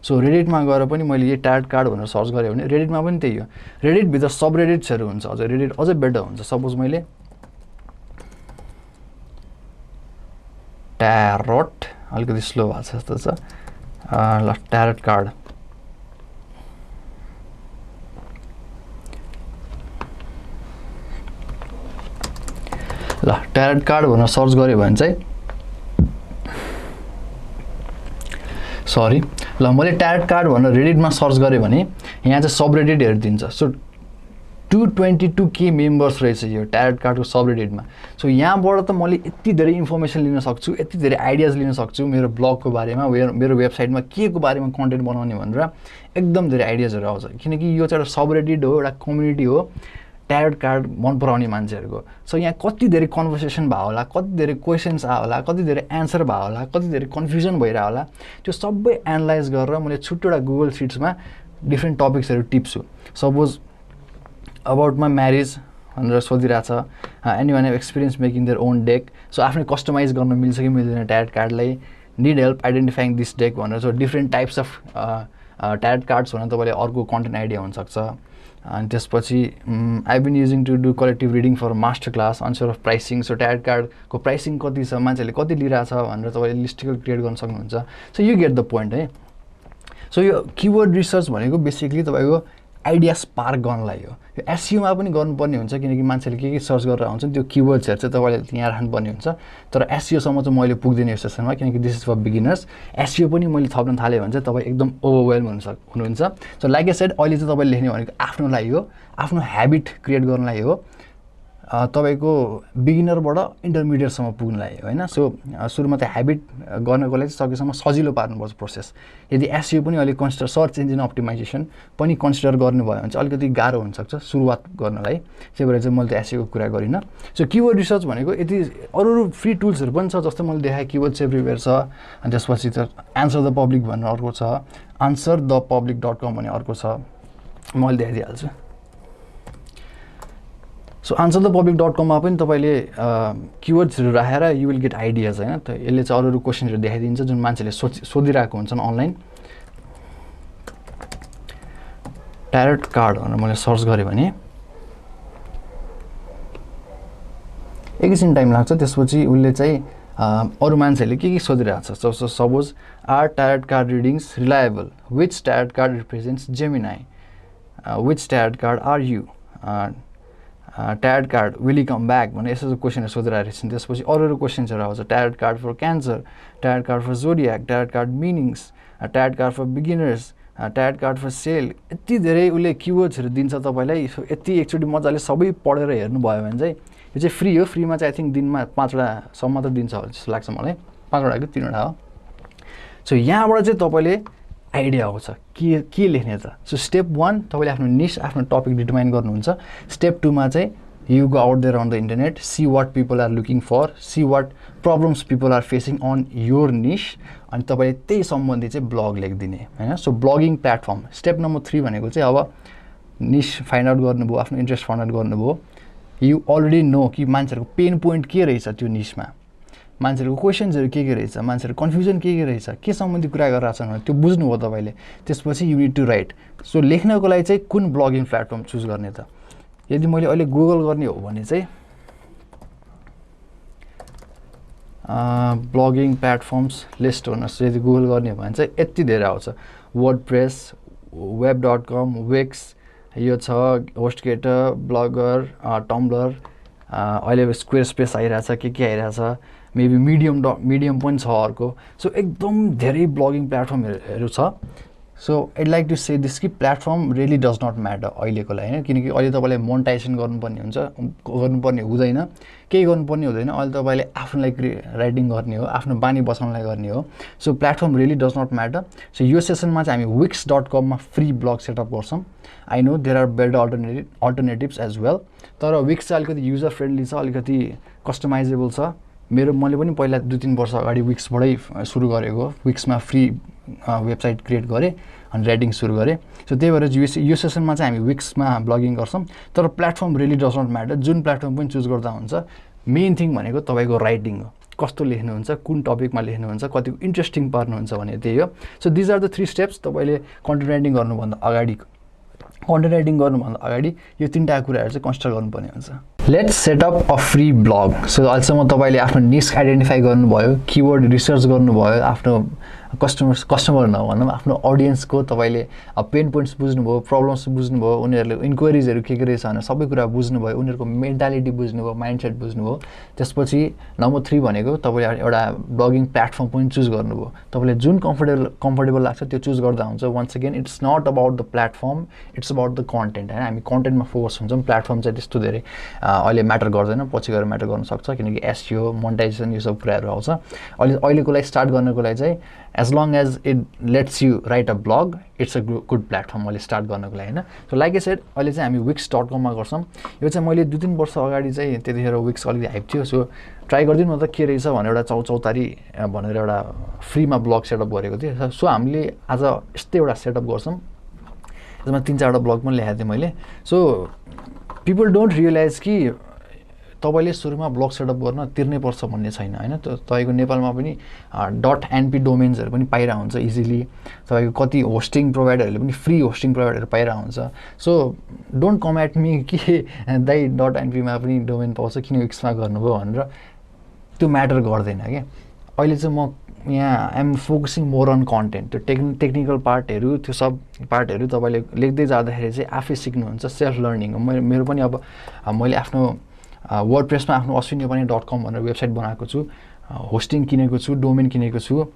सो रेडिटमा गएर पनि मैले यो ट्यारोट कार्ड भनेर सर्च गरेँ भने रेडिटमा पनि त्यही हो रेडिटभित्र सब रेडिट्सहरू हुन्छ अझ रेडिट अझै बेटर हुन्छ सपोज मैले ट्यारोट अलिकति स्लो भएको छ जस्तो छ ल ट्यारोट कार्ड ल ट्यारेट कार्ड भनेर सर्च गऱ्यो भने चाहिँ सरी ल मैले ट्यारेट कार्ड भनेर रेडिटमा सर्च गरेँ भने यहाँ चाहिँ सबरेडिटहरू दिन्छ सो 222K मेम्बर्स रहेछ यो ट्यारेट कार्डको सबरेडिटमा सो यहाँबाट त मैले यति धेरै इन्फर्मेसन लिन सक्छु यति धेरै आइडियाज लिन सक्छु मेरो ब्लगको बारेमा मेरो वेबसाइटमा के को बारेमा कन्टेन्ट बनाउने भनेर एकदम धेरै आइडियाजहरू आउँछ किनकि यो चाहिँ एउटा सबरेडिट हो एउटा कम्युनिटी हो ट्यारेट कार्ड मन पराउने मान्छेहरूको सो यहाँ कति धेरै कन्भर्सेसन भयो होला कति धेरै क्वेसन्स आयो होला कति धेरै एन्सर भयो होला कति धेरै कन्फ्युजन भइरह्यो होला त्यो सबै एनालाइज गरेर मैले छुट्टै एउटा गुगल सिट्समा डिफ्रेन्ट टपिक्सहरू टिप्छु सपोज अबाउट माई म्यारिज भनेर सोधिरहेछ anyone have experience making their own deck so आफ्नै कस्टमाइज गर्न मिल्छ कि मिल्दैन ट्यारेट कार्डलाई need help identifying this deck भनेर so different types of tarot cards भनेर तपाईँले अर्को कन्टेन्ट आइडिया हुनसक्छ अनि त्यसपछि I been using to do collective reading for master class answer of pricing so tarot कार्डको प्राइसिङ कति छ मान्छेले कति लिइरहेछ भनेर तपाईँले लिस्टिकल क्रिएट गर्न सक्नुहुन्छ so you get the point है सो यो किवर्ड रिसर्च भनेको बेसिकली तपाईँको आइडिया स्पार्क गर्नलाई हो यो एसइओमा पनि गर्नुपर्ने हुन्छ किनकि मान्छेले के सर्च गरेर आउँछ त्यो किवर्ड्सहरू चाहिँ तपाईँले यहाँ राख्नुपर्ने हुन्छ तर एसइओसम्म चाहिँ मैले पुग्दैन यो सेसनमा किनकि this is for beginners SEO पनि मैले थप्न थालेँ भने चाहिँ तपाईँ एकदम ओभरवेल्म हुनुहुन्छ सो लाइक ए सेड अहिले चाहिँ तपाईँले लेख्ने भनेको आफ्नो लागि हो आफ्नो ह्याबिट क्रिएट गर्नलाई हो तपाईँको बिगिनरबाट इन्टरमिडिएटसम्म पुग्नलाई होइन सो सुरुमा त ह्याबिट गर्नको लागि सकेसम्म सजिलो पार्नुपर्छ प्रोसेस यदि एसइओ पनि अलिक कन्सिडर सर्च इन्जिन अप्टिमाइजेसन पनि कन्सिडर गर्नुभयो भने चाहिँ अलिकति गाह्रो हुनसक्छ सुरुवात गर्नलाई त्यही भएर चाहिँ मैले त एसइओको कुरा गरिनँ सो किवर्ड रिसर्च भनेको यति अरू फ्री टुल्सहरू पनि छ जस्तो मैले देखाएँ किवर्ड्स एभ्रिवेयर छ अनि त्यसपछि त एन्सर द पब्लिक भन्ने अर्को छ answerthepublic.com भन्ने अर्को छ मैले देखाइदिइहाल्छु सो answerthepublic.com मा पनि तपाईँले किवर्ड्सहरू राखेर यु विल गेट आइडियाज होइन त यसले चाहिँ अरू क्वेसनहरू देखाइदिन्छ जुन मान्छेले सोधिरहेको हुन्छन् अनलाइन ट्यारेट कार्ड भनेर मैले सर्च गरेँ भने एकैछिन टाइम लाग्छ त्यसपछि उसले चाहिँ अरू मान्छेले के सोधिरहेको छ suppose are tarot card readings reliable which tarot card represents Gemini which tarot card are you tarot card will you come back भनेर यस्तो क्वेसनहरू सोधिरहेको छन् त्यसपछि अरू क्वेसन्सहरू आउँछ tarot card for cancer tarot card for zodiac tarot card meanings tarot card for beginners tarot card for sale यति धेरै उसले किवर्ड्सहरू दिन्छ तपाईँलाई यति एकचोटि मजाले सबै पढेर हेर्नुभयो भने चाहिँ यो चाहिँ फ्री हो फ्रीमा चाहिँ आई थिङ्क दिनमा 5वटासम्म त दिन्छ जस्तो लाग्छ मलाई 5वटा कि 3वटा हो सो यहाँबाट चाहिँ तपाईँले आइडिया आउँछ के लेख्ने त सो स्टेप 1 तपाईँले आफ्नो निश आफ्नो टपिक डिटरमाइन गर्नुहुन्छ स्टेप 2 मा चाहिँ you go out there on the internet see what people are looking for see what problems people are facing on your niche अनि तपाईँले त्यही सम्बन्धी चाहिँ ब्लग लेखिदिने होइन so blogging platform step number 3 भनेको चाहिँ अब निश फाइन्ड आउट गर्नुभयो आफ्नो इन्ट्रेस्ट फाइन्ड आउट गर्नुभयो यु अलरेडी नो कि मान्छेहरूको पेन पोइन्ट के रहेछ त्यो निशमा मान्छेहरूको क्वेसन्सहरू के रहेछ मान्छेहरूको कन्फ्युजन के रहेछ के सम्बन्धी कुरा गरिरहेको छन् भने त्यो बुझ्नुभयो तपाईँले त्यसपछि you need to write so लेख्नको लागि चाहिँ कुन ब्लगिङ प्लेटफर्म चुज गर्ने त यदि मैले अहिले गुगल गर्ने हो भने चाहिँ ब्लगिङ प्लेटफर्म्स लिस्ट भन्नुहोस् यदि गुगल गर्ने हो भने चाहिँ यति धेरै आउँछ वर्डप्रेस web.com विक्स यो छ होस्टगेटर ब्लगर टम्ब्लर अहिले स्क्वेयर स्पेस आइरहेछ के आइरहेछ मेबी मिडियम पनि छ अर्को सो एकदम धेरै ब्लगिङ प्लेटफर्महरू छ so I'd like to say this कि platform really does not matter अहिलेको लागि होइन किनकि अहिले तपाईँले मोनेटाइजेसन गर्नुपर्ने हुँदैन केही गर्नुपर्ने हुँदैन अहिले तपाईँले आफ्नो लागि राइटिङ गर्ने हो आफ्नो बानी बचाउनलाई गर्ने हो so platform really does not matter so यो सेसनमा चाहिँ हामी wix.com मा फ्री ब्लग सेटअप गर्छौँ I know there are better alternatives as well तर विक्स चाहिँ अलिकति युजर फ्रेन्डली छ अलिकति कस्टमाइजेबल छ मैले पनि पहिला 2-3 वर्ष अगाडि विक्सबाटै सुरु गरेको विक्समा फ्री वेबसाइट क्रिएट गरेँ अनि राइटिङ सुरु गरेँ सो त्यही भएर यो सेसनमा चाहिँ हामी विक्समा ब्लगिङ गर्छौँ तर platform really does not matter जुन प्लेटफर्म पनि चुज गर्दा हुन्छ मेन थिङ भनेको तपाईँको राइटिङ हो कस्तो लेख्नुहुन्छ कुन टपिकमा लेख्नुहुन्छ कतिको इन्ट्रेस्टिङ पार्नुहुन्छ भने त्यही हो so these are the 3 steps तपाईँले कन्टेन्ट राइटिङ गर्नुभन्दा अगाडि यो 3टा कुराहरू चाहिँ कन्सिडर गर्नुपर्ने हुन्छ let's set up a free blog so अहिलेसम्म तपाईँले आफ्नो निश आइडेन्टिफाई गर्नुभयो किवर्ड रिसर्च गर्नुभयो आफ्नो कस्टमर नभनौँ आफ्नो अडियन्सको तपाईँले पेन पोइन्ट्स बुझ्नुभयो, प्रब्लम्स बुझ्नुभयो, उनीहरूले इन्क्वायरिजहरू के रहेछ भनेर सबै कुरा बुझ्नुभयो, उनीहरूको मेन्टालिटी बुझ्नुभयो, माइन्डसेट बुझ्नुभयो। त्यसपछि नम्बर 3 भनेको तपाईँले एउटा ब्लगिङ प्लेटफर्म पनि चुज गर्नुभयो। तपाईँले जुन कम्फर्टेबल लाग्छ त्यो चुज गर्दा हुन्छ। Once again it's not about the platform, it's about the content होइन। हामी कन्टेन्टमा फोकस हुन्छौँ, प्लेटफर्म चाहिँ त्यस्तो धेरै अहिले म्याटर गर्दैन, पछि गएर म्याटर गर्न सक्छ किनकि एसइओ, मोनेटाइजेसन यो सब कुराहरू आउँछ। अहिलेको लागि स्टार्ट गर्नको लागि चाहिँ as long as it lets you write a blog, it's a good platform अहिले स्टार्ट गर्नको लागि होइन। सो लाइक आई सेड अहिले चाहिँ हामी wix.com गर्छौँ। यो चाहिँ मैले 2-3 वर्ष अगाडि चाहिँ त्यतिखेर विक्स अलिकति हाइप थियो, सो ट्राई गरिदिनु न त के रहेछ भनेर एउटा चौतारी भनेर एउटा फ्रीमा ब्लग सेटअप गरेको थिएँ। सो हामीले आज यस्तै एउटा सेटअप गर्छौँ। यसमा 3-4वटा ब्लग पनि लेखाएको थिएँ मैले। सो पिपल डोन्ट रियलाइज कि तपाईँले सुरुमा ब्लग सेटअप गर्न तिर्नै पर्छ भन्ने छैन होइन। तपाईँको नेपालमा पनि .np डोमेन्सहरू पनि पाइरहेको हुन्छ इजिली। तपाईँको कति होस्टिङ प्रोभाइडरहरूले पनि फ्री होस्टिङ प्रोभाइडरहरू पाइरहेको हुन्छ। So don't come at me कि दाइ .npमा पनि डोमेन पाउँछ किन विक्समा गर्नुभयो भनेर, त्यो म्याटर गर्दैन क्या। अहिले चाहिँ म यहाँ I'm focusing more on content. त्यो टेक्निकल पार्टहरू, त्यो सब पार्टहरू तपाईँले लेख्दै जाँदाखेरि चाहिँ आफै सिक्नुहुन्छ, सेल्फ लर्निङ हो। मेरो पनि अब मैले आफ्नो वर्डप्रेसमा आफ्नो ashwinepani.com भनेर वेबसाइट बनाएको छु, होस्टिङ किनेको छु, डोमेन किनेको छु।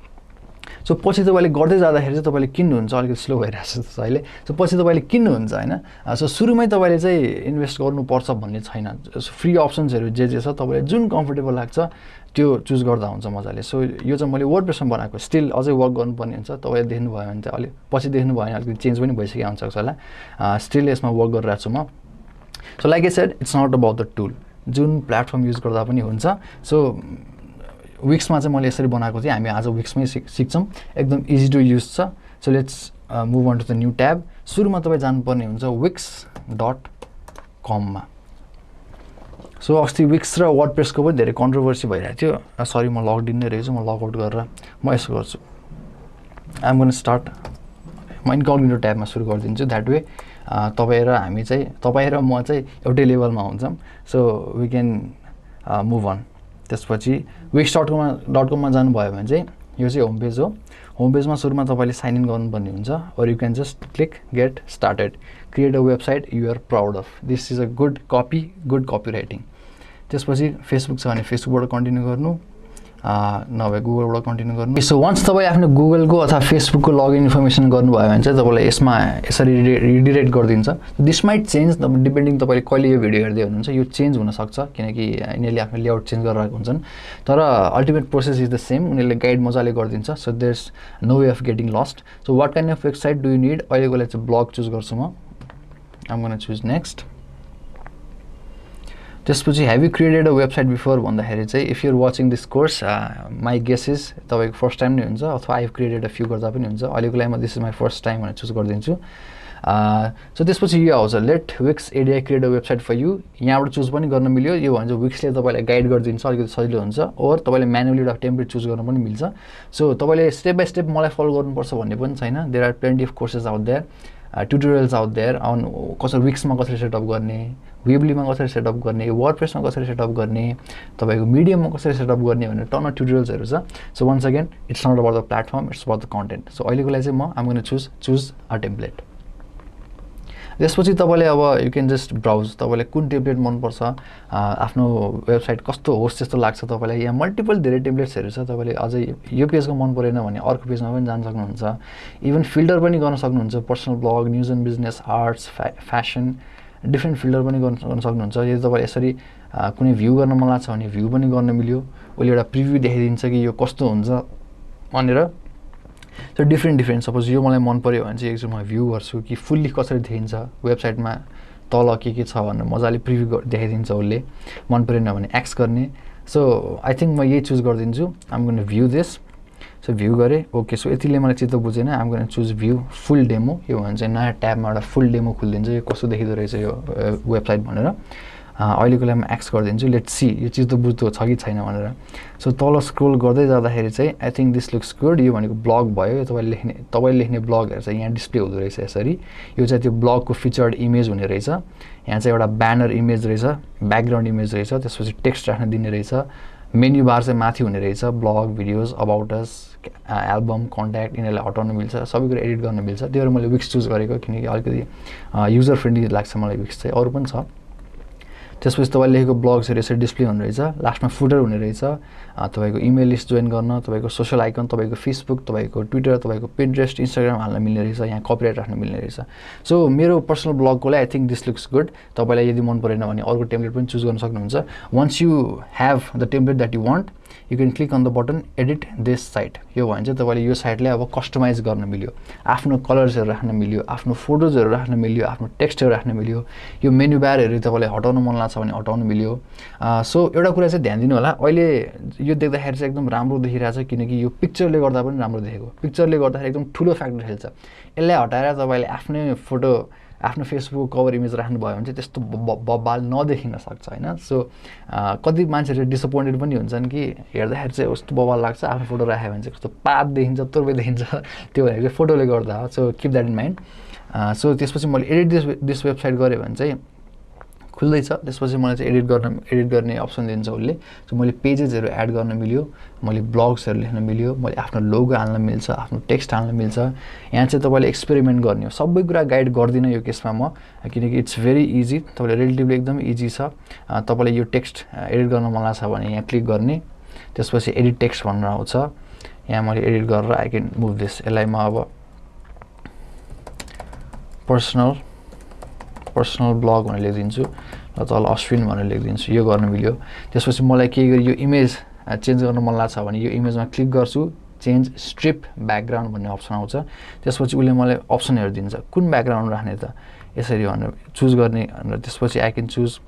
सो पछि तपाईँले गर्दै जाँदाखेरि चाहिँ तपाईँले किन्नुहुन्छ, अलिकति स्लो भइरहेको छ अहिले। सो पछि तपाईँले किन्नुहुन्छ होइन। सो सुरुमै तपाईँले चाहिँ इन्भेस्ट गर्नुपर्छ भन्ने छैन। फ्री अप्सन्सहरू जे छ तपाईँले जुन कम्फर्टेबल लाग्छ त्यो चुज गर्दा हुन्छ मजाले। सो यो चाहिँ मैले वर्डप्रेसमा बनाएको, स्टिल अझै वर्क गर्नुपर्ने हुन्छ। तपाईँले देख्नुभयो भने चाहिँ अलिक पछि देख्नुभयो भने अलिकति चेन्ज पनि भइसकेको हुनसक्छ होला। स्टिल यसमा वर्क गरिरहेको छु म। So like I said it's not about the tool, जुन प्लेटफर्म युज गर्दा पनि हुन्छ। सो विक्समा चाहिँ मैले यसरी बनाएको थिएँ। हामी आज विक्समै सिक्छौँ, एकदम इजी टु युज छ। So let's move on to the new tab. सुरुमा तपाईँ जानुपर्ने हुन्छ wix.com। सो अस्ति विक्स र वर्डप्रेसको पनि धेरै कन्ट्रोभर्सी भइरहेको थियो। सरी म लगड इन नै रहेछु, म लगआउट गरेर म यसो गर्छु। आइएम गोना स्टार्ट, म इन्कग्निटो ट्याबमा सुरु गरिदिन्छु। द्याट वे तपाईँ र हामी चाहिँ, तपाईँ र म चाहिँ एउटै लेभलमा हुन्छौँ। So we can move on. त्यसपछि wix.com जानुभयो भने चाहिँ यो चाहिँ होम पेज हो। होम पेजमा सुरुमा तपाईँले साइन इन गर्नुपर्ने हुन्छ। Or you can just click get started, create a website you are proud of, this is a good copy writing. त्यसपछि फेसबुक छ भने फेसबुकबाट कन्टिन्यू गर्नु, नभए गुगलबाट कन्टिन्यू गर्नु। सो वन्स तपाईँ आफ्नो गुगलको अथवा फेसबुकको लगइन इन्फर्मेसन गर्नुभयो भने चाहिँ तपाईँलाई यसमा यसरी रिडिरेक्ट गरिदिन्छ। दिस माइट चेन्ज डिपेन्डिङ तपाईँले कहिले यो भिडियो हेर्दै हुनुहुन्छ, यो चेन्ज हुनसक्छ किनकि यिनीहरूले आफ्नो लेआउट चेन्ज गरिरहेको हुन्छन्। तर ultimate process is the same, उनीहरूले गाइड मजाले गरिदिन्छ। So there is no way of getting lost. So what kind of website do you need, अहिलेको लागि चाहिँ ब्लग चुज गर्छु म। I'm gonna choose next. त्यसपछि have you created a website before भन्दाखेरि चाहिँ if you're watching this course my guess is तपाईँको first time नै हुन्छ, अथवा I have created a few गर्दा पनि हुन्छ। अहिलेको लागि म this is my first time भनेर चुज गरिदिन्छु। सो त्यसपछि यो आउँछ let Wix ADI create a website for you. यहाँबाट चुज पनि गर्न मिल्यो। यो भन्छ विक्सले तपाईँलाई गाइड गरिदिन्छ, अलिकति सजिलो हुन्छ। और तपाईँले म्यानुअली एउटा टेम्प्लेट चुज गर्न पनि मिल्छ। सो तपाईँले स्टेप बाई स्टेप मलाई फलो गर्नुपर्छ भन्ने पनि छैन। There are plenty of courses out there, tutorials out there on कसरी विक्समा कसरी सेटअप गर्ने, वेबलीमा कसरी सेटअप गर्ने, वर्डप्रेसमा कसरी सेटअप गर्ने, तपाईँको मिडियममा कसरी सेटअप गर्ने भनेर टन अफ ट्युटोरियल्सहरू छ। So once again it's not about the platform, it's about the content. So अहिलेको लागि चाहिँ म I'm gonna choose a template. त्यसपछि तपाईँले अब यु क्यान जस्ट ब्राउज, तपाईँलाई कुन टेम्प्लेट मनपर्छ, आफ्नो वेबसाइट कस्तो होस् त्यस्तो लाग्छ तपाईँलाई। यहाँ मल्टिपल धेरै टेम्प्लेट्सहरू छ। तपाईँले अझै यो पेजको मन परेन भने अर्को पेजमा पनि जान सक्नुहुन्छ। इभन फिल्टर पनि गर्न सक्नुहुन्छ, personal blog, news and business, arts, fashion, different filter पनि गर्न सक्नुहुन्छ। यदि तपाईँले यसरी कुनै भ्यू गर्न मन लाग्छ भने भ्यू पनि गर्न मिल्यो। उसले एउटा प्रिभ्यू देखाइदिन्छ कि यो कस्तो हुन्छ भनेर। सो डिफ्रेन्ट सपोज यो मलाई मन पऱ्यो भने चाहिँ एकचोटि म भ्यू गर्छु कि फुल्ली कसरी देखिन्छ वेबसाइटमा, तल के छ भनेर मजाले प्रिभ्यू देखाइदिन्छ उसले। मन परेन भने एक्स गर्ने। सो आई थिङ्क म यही चुज गरिदिन्छु। I'm gonna view this. So view गरेँ, ओके। सो यतिले मलाई चित्त बुझेन, I'm gonna choose view full demo. यो भने चाहिँ नयाँ ट्याबमा एउटा फुल डेमो खुलिदिन्छ, यो कस्तो देखिँदो रहेछ यो वेबसाइट भनेर। अहिलेको लागि म एक्स गरिदिन्छु। लेट्स सी यो चित्त बुझ्दो छ कि छैन भनेर। सो तल स्क्रोल गर्दै जाँदाखेरि चाहिँ I think this looks good. यो भनेको ब्लग भयो। यो तपाईँले लेख्ने ब्लगहरू चाहिँ यहाँ डिस्प्ले हुँदो रहेछ यसरी। यो चाहिँ त्यो ब्लगको फिचर्ड इमेज हुने रहेछ। यहाँ चाहिँ एउटा ब्यानर इमेज रहेछ, ब्याकग्राउन्ड इमेज रहेछ, त्यसपछि टेक्स्ट राख्न दिने रहेछ, मेन्यु बार चाहिँ माथि हुने रहेछ, blog, videos, about us, album, contact, यिनीहरूलाई हटाउन मिल्छ, सबै कुरा एडिट गर्न मिल्छ। त्यही भएर मैले विक्स चुज गरेको, किनकि अलिकति युजर फ्रेन्डली लाग्छ मलाई विक्स चाहिँ। अरू पनि छ। त्यसपछि तपाईँले लेखेको ब्लग्सहरू यसरी डिस्प्ले हुने रहेछ, लास्टमा फुटर हुने रहेछ, तपाईँको इमेल लिस्ट जोइन गर्न, तपाईँको सोसियल आइकन, तपाईँको फेसबुक, तपाईँको ट्विटर, तपाईँको पिन्ट्रेस्ट, इन्स्टाग्राम हाल्न मिल्ने रहेछ, यहाँ कपिराइट राख्न मिल्ने रहेछ। सो मेरो पर्सनल ब्लगको लागि I think this looks good. तपाईँलाई यदि मन परेन भने अर्को टेम्प्लेट पनि चुज गर्न सक्नुहुन्छ। Once you have the template that you want, you can click on the button edit this site. यो भयो भने चाहिँ तपाईँले यो साइटलाई अब कस्टमाइज गर्न मिल्यो, आफ्नो कलर्सहरू राख्न मिल्यो, आफ्नो फोटोजहरू राख्न मिल्यो, आफ्नो टेक्स्टहरू राख्न मिल्यो। यो मेन्यु बारहरू तपाईँलाई हटाउन मन लाग्छ भने हटाउन मिल्यो। सो एउटा कुरा चाहिँ ध्यान दिनु होला, अहिले यो देख्दाखेरि चाहिँ एकदम राम्रो देखिरहेछ, किनकि यो पिक्चरले गर्दा पनि राम्रो देखेको, पिक्चरले गर्दाखेरि एकदम ठुलो फ्याक्टर खेल्छ। यसलाई हटाएर तपाईँले आफ्नै फोटो, आफ्नो फेसबुक कभर इमेज राख्नुभयो भने चाहिँ त्यस्तो बबाल नदेखिन सक्छ होइन। सो कति मान्छेहरू डिसपोइन्टेड पनि हुन्छन् कि हेर्दाखेरि चाहिँ कस्तो बबाल लाग्छ, आफ्नो फोटो राख्यो भने चाहिँ कस्तो पात देखिन्छ, तुर्बे देखिन्छ, त्यो भनेको चाहिँ फोटोले गर्दा हो। So keep that in mind. So त्यसपछि मैले एडिट दिस वेबसाइट गरेँ भने चाहिँ खुल्दैछ। त्यसपछि मलाई चाहिँ एडिट गर्ने अप्सन दिन्छ उसले। सो मैले पेजेसहरू एड गर्न मिल्यो, मैले ब्लग्सहरू लेख्न मिल्यो, मैले आफ्नो लोगो हाल्न मिल्छ, आफ्नो टेक्स्ट हाल्न मिल्छ। यहाँ चाहिँ तपाईँले एक्सपेरिमेन्ट गर्ने हो, सबै कुरा गाइड गर्दिनँ यो केसमा म, किनकि इट्स भेरी इजी। तपाईँले रिलेटिभली एकदम इजी छ। तपाईँले यो टेक्स्ट एडिट गर्न मन लाग्छ भने यहाँ क्लिक गर्ने, त्यसपछि एडिट टेक्स्ट भनेर आउँछ। यहाँ मैले एडिट गरेर आई क्यान मुभ दिस। यसलाई म अब पर्सनल ब्लग भनेर लेखिदिन्छु र तल अश्विन भनेर लेखिदिन्छु। यो गर्न मिल्यो। त्यसपछि मलाई के गरी यो इमेज चेन्ज गर्न मन लाग्छ भने यो इमेजमा क्लिक गर्छु, चेन्ज स्ट्रिप ब्याकग्राउन्ड भन्ने अप्सन आउँछ। त्यसपछि उसले मलाई अप्सनहरू दिन्छ, कुन ब्याकग्राउन्ड राख्ने त यसरी भनेर चुज गर्ने। र त्यसपछि आई क्यान चुज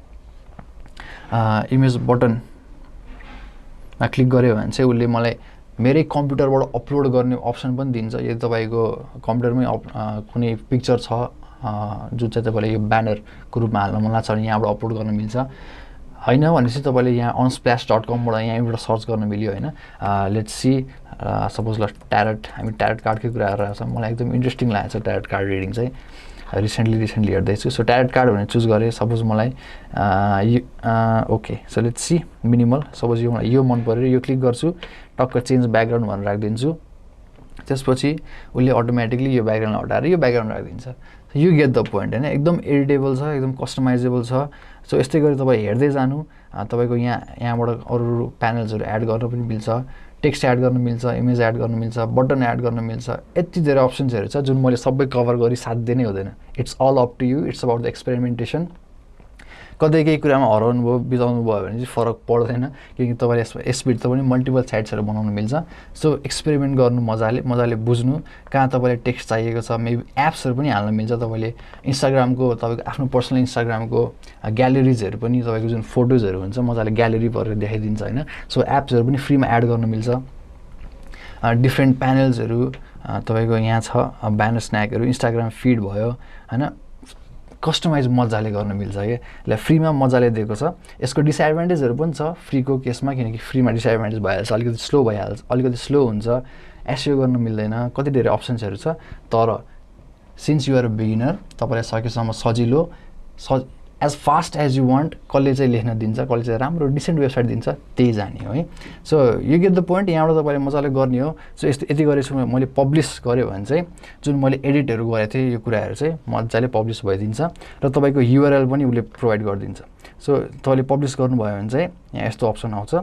इमेज बटनमा क्लिक गऱ्यो भने चाहिँ उसले मलाई मेरै कम्प्युटरबाट अपलोड गर्ने अप्सन पनि दिन्छ। यदि तपाईँको कम्प्युटरमै कुनै पिक्चर छ जुन चाहिँ तपाईँलाई यो ब्यानरको रूपमा हाल्न मन लाग्छ भने यहाँबाट अपलोड गर्न मिल्छ। होइन भनेपछि तपाईँले यहाँ unsplash.com बाट यहाँबाट सर्च गर्न मिल्यो होइन। लेट्स सी सपोज ल ट्यारट, हामी ट्यारट कार्डकै कुरा गरिरहेको छौँ। मलाई एकदम इन्ट्रेस्टिङ लागेको छ ट्यारट कार्ड रिडिङ चाहिँ, रिसेन्टली हेर्दैछु। सो ट्यारट कार्ड भनेर चुज गरेँ। सपोज मलाई okay, so let's see minimal, suppose यो मन पऱ्यो, यो क्लिक गर्छु, टक्क चेन्ज ब्याकग्राउन्ड भनेर राखिदिन्छु। त्यसपछि उसले अटोमेटिकली यो ब्याकग्राउन्ड हटाएर यो ब्याकग्राउन्ड राखिदिन्छ। यु गेट द पोइन्ट होइन, एकदम एडिटेबल छ, एकदम कस्टमाइजेबल छ। सो यस्तै गरी तपाईँ हेर्दै जानु, तपाईँको यहाँबाट अरू प्यानल्सहरू एड गर्न पनि मिल्छ, टेक्स्ट एड गर्न मिल्छ, इमेज एड गर्न मिल्छ, बटन एड गर्न मिल्छ। यति धेरै अप्सन्सहरू छ जुन मैले सबै कभर गरी साध्य नै हुँदैन। It's all up to you, it's about the experimentation. कतै केही कुरामा हराउनु भयो, बिताउनु भयो भने चाहिँ फरक पर्दैन, किनकि तपाईँले यसबाट पनि मल्टिपल साइट्सहरू बनाउनु मिल्छ। सो एक्सपेरिमेन्ट गर्नु मजाले बुझ्नु, कहाँ तपाईँलाई टेक्स्ट चाहिएको छ, मेबी एप्सहरू पनि हाल्न मिल्छ। तपाईँले इन्स्टाग्रामको, तपाईँको आफ्नो पर्सनल इन्स्टाग्रामको ग्यालेरिजहरू पनि, तपाईँको जुन फोटोजहरू हुन्छ मजाले ग्यालेरी भरेर देखाइदिन्छ होइन। सो एप्सहरू पनि फ्रीमा एड गर्न मिल्छ। डिफ्रेन्ट प्यानल्सहरू तपाईँको यहाँ छ, ब्यानर स्न्याकहरू, इन्स्टाग्राम फिड भयो होइन, कस्टमाइज मजाले गर्न मिल्छ क्या। यसलाई फ्रीमा मजाले दिएको छ। यसको डिसएडभान्टेजहरू पनि छ फ्रीको केसमा, किनकि फ्रीमा डिसएडभान्टेज भइहाल्छ, अलिकति स्लो हुन्छ, एसइओ गर्न मिल्दैन, कति धेरै अप्सन्सहरू छ। तर since you are a beginner, तपाईँलाई सकेसम्म सजिलो, as fast as you want, कसले चाहिँ लेख्न दिन्छ, कसले चाहिँ राम्रो डिसेन्ट वेबसाइट दिन्छ, त्यही जाने हो है। So you get the point. यहाँबाट तपाईँले मजाले गर्ने हो। सो यति गरेछु मैले पब्लिस गरेँ भने चाहिँ जुन मैले एडिटहरू गरेको थिएँ यो कुराहरू चाहिँ मजाले पब्लिस भइदिन्छ र तपाईँको युआरएल पनि उसले प्रोभाइड गरिदिन्छ। सो तपाईँले पब्लिस गर्नुभयो भने चाहिँ यहाँ यस्तो अप्सन आउँछ,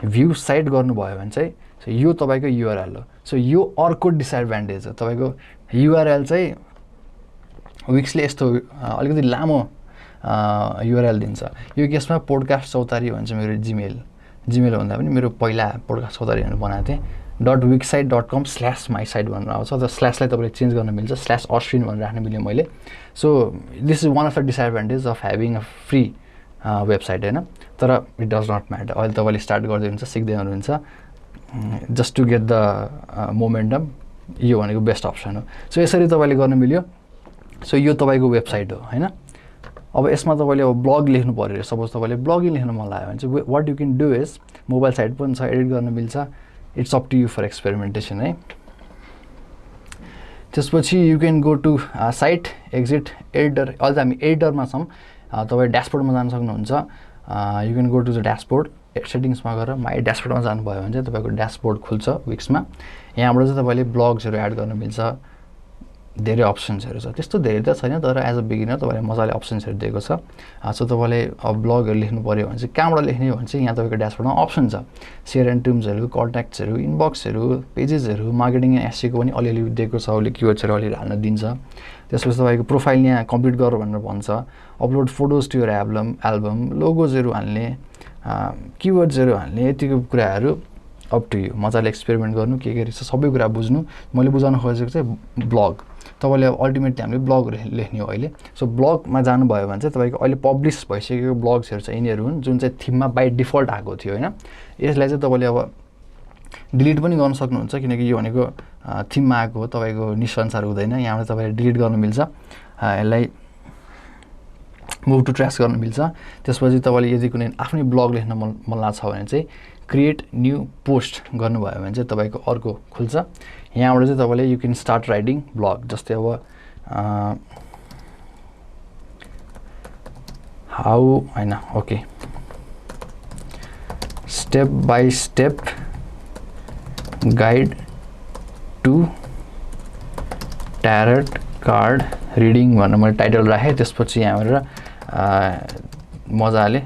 भ्यू साइट गर्नुभयो भने चाहिँ सो यो तपाईँको युआरएल हो। सो यो अर्को डिसएडभान्टेज हो, तपाईँको युआरएल चाहिँ विक्सले यस्तो अलिकति लामो युआरएल दिन्छ। यो केसमा पोडकास्ट चौतारी भन्छ मेरो जिमेल भन्दा पनि मेरो पहिला पोडकास्ट चौतारी भनेर बनाएको थिएँ, .wixsite.com/mySite भनेर आउँछ। तर स्ल्यासलाई तपाईँले चेन्ज गर्न मिल्छ, /अश्विन भनेर राख्न मिल्यो मैले। So this is one of the disadvantage of having a free website होइन। तर इट डज नट म्याटर, अहिले तपाईँले स्टार्ट गर्दै हुन्छ, सिक्दै हुनुहुन्छ, just to get the momentum, यो भनेको बेस्ट अप्सन हो। सो यसरी तपाईँले गर्न मिल्यो। सो यो तपाईँको वेबसाइट हो होइन। अब यसमा तपाईँले अब ब्लग लेख्नु पऱ्यो, सपोज तपाईँले ब्लगिङ लेख्न मन लाग्यो भने चाहिँ what you can do is, mobile site पनि छ, एडिट गर्न मिल्छ, it's up to you for experimentation है। त्यसपछि you can go to site, exit, editor. अहिले त हामी एडिटरमा छौँ, तपाईँ ड्यासबोर्डमा जान सक्नुहुन्छ। You can go to the dashboard, सेटिङ्समा गएर माई ड्यासबोर्डमा जानुभयो भने चाहिँ तपाईँको ड्यासबोर्ड खुल्छ विक्समा। यहाँबाट चाहिँ तपाईँले ब्लग्सहरू एड गर्न मिल्छ, धेरै अप्सन्सहरू छ। त्यस्तो धेरै त छैन, तर एज अ बिगिनर तपाईँले मजाले अप्सन्सहरू दिएको छ। सो तपाईँले अब ब्लगहरू लेख्नु पऱ्यो भने चाहिँ कहाँबाट लेख्ने भने चाहिँ यहाँ तपाईँको ड्यासबोर्डमा अप्सन छ। सेयर एन्ड टुम्सहरू, कन्ट्याक्ट्सहरू, इनबक्सहरू, पेजेसहरू, मार्केटिङ एन्ड एसईओको पनि अलिअलि दिएको छ, उसले किवर्ड्सहरू अलिअलि हाल्न दिन्छ। त्यसपछि तपाईँको प्रोफाइल यहाँ कम्प्लिट गर भनेर भन्छ, upload photos to your album, लोगोजहरू हाल्ने, किवर्ड्सहरू हाल्ने, यतिको कुराहरू अप टु यु। मजाले एक्सपेरिमेन्ट गर्नु, के रहेछ सबै कुरा बुझ्नु। मैले बुझाउन खोजेको चाहिँ ब्लग, तपाईँले अब अल्टिमेटली हामीले ब्लगहरू लेख्ने हो अहिले। सो ब्लगमा जानुभयो भने चाहिँ तपाईँको अहिले पब्लिस भइसकेको ब्लग्सहरू छ, यिनीहरू हुन् जुन चाहिँ थिममा बाई डिफल्ट आएको थियो होइन। यसलाई चाहिँ तपाईँले अब डिलिट पनि गर्न सक्नुहुन्छ, किनकि यो भनेको थिममा आएको हो, तपाईँको निस्संसार हुँदैन। यहाँबाट तपाईँले डिलिट गर्न मिल्छ, यसलाई मुभ टु ट्र्यास गर्न मिल्छ। त्यसपछि तपाईँले यदि कुनै आफ्नै ब्लग लेख्न मन लाग्छ भने चाहिँ क्रिएट न्यू पोस्ट गर्नुभयो भने चाहिँ तपाईँको अर्को खुल्छ। यहाँबाट चाहिँ तपाईँले you can start writing blog. जस्तै अब हाउ होइन, okay, step by step guide to tarot card reading भनेर मैले टाइटल राखेँ। त्यसपछि यहाँबाट मजाले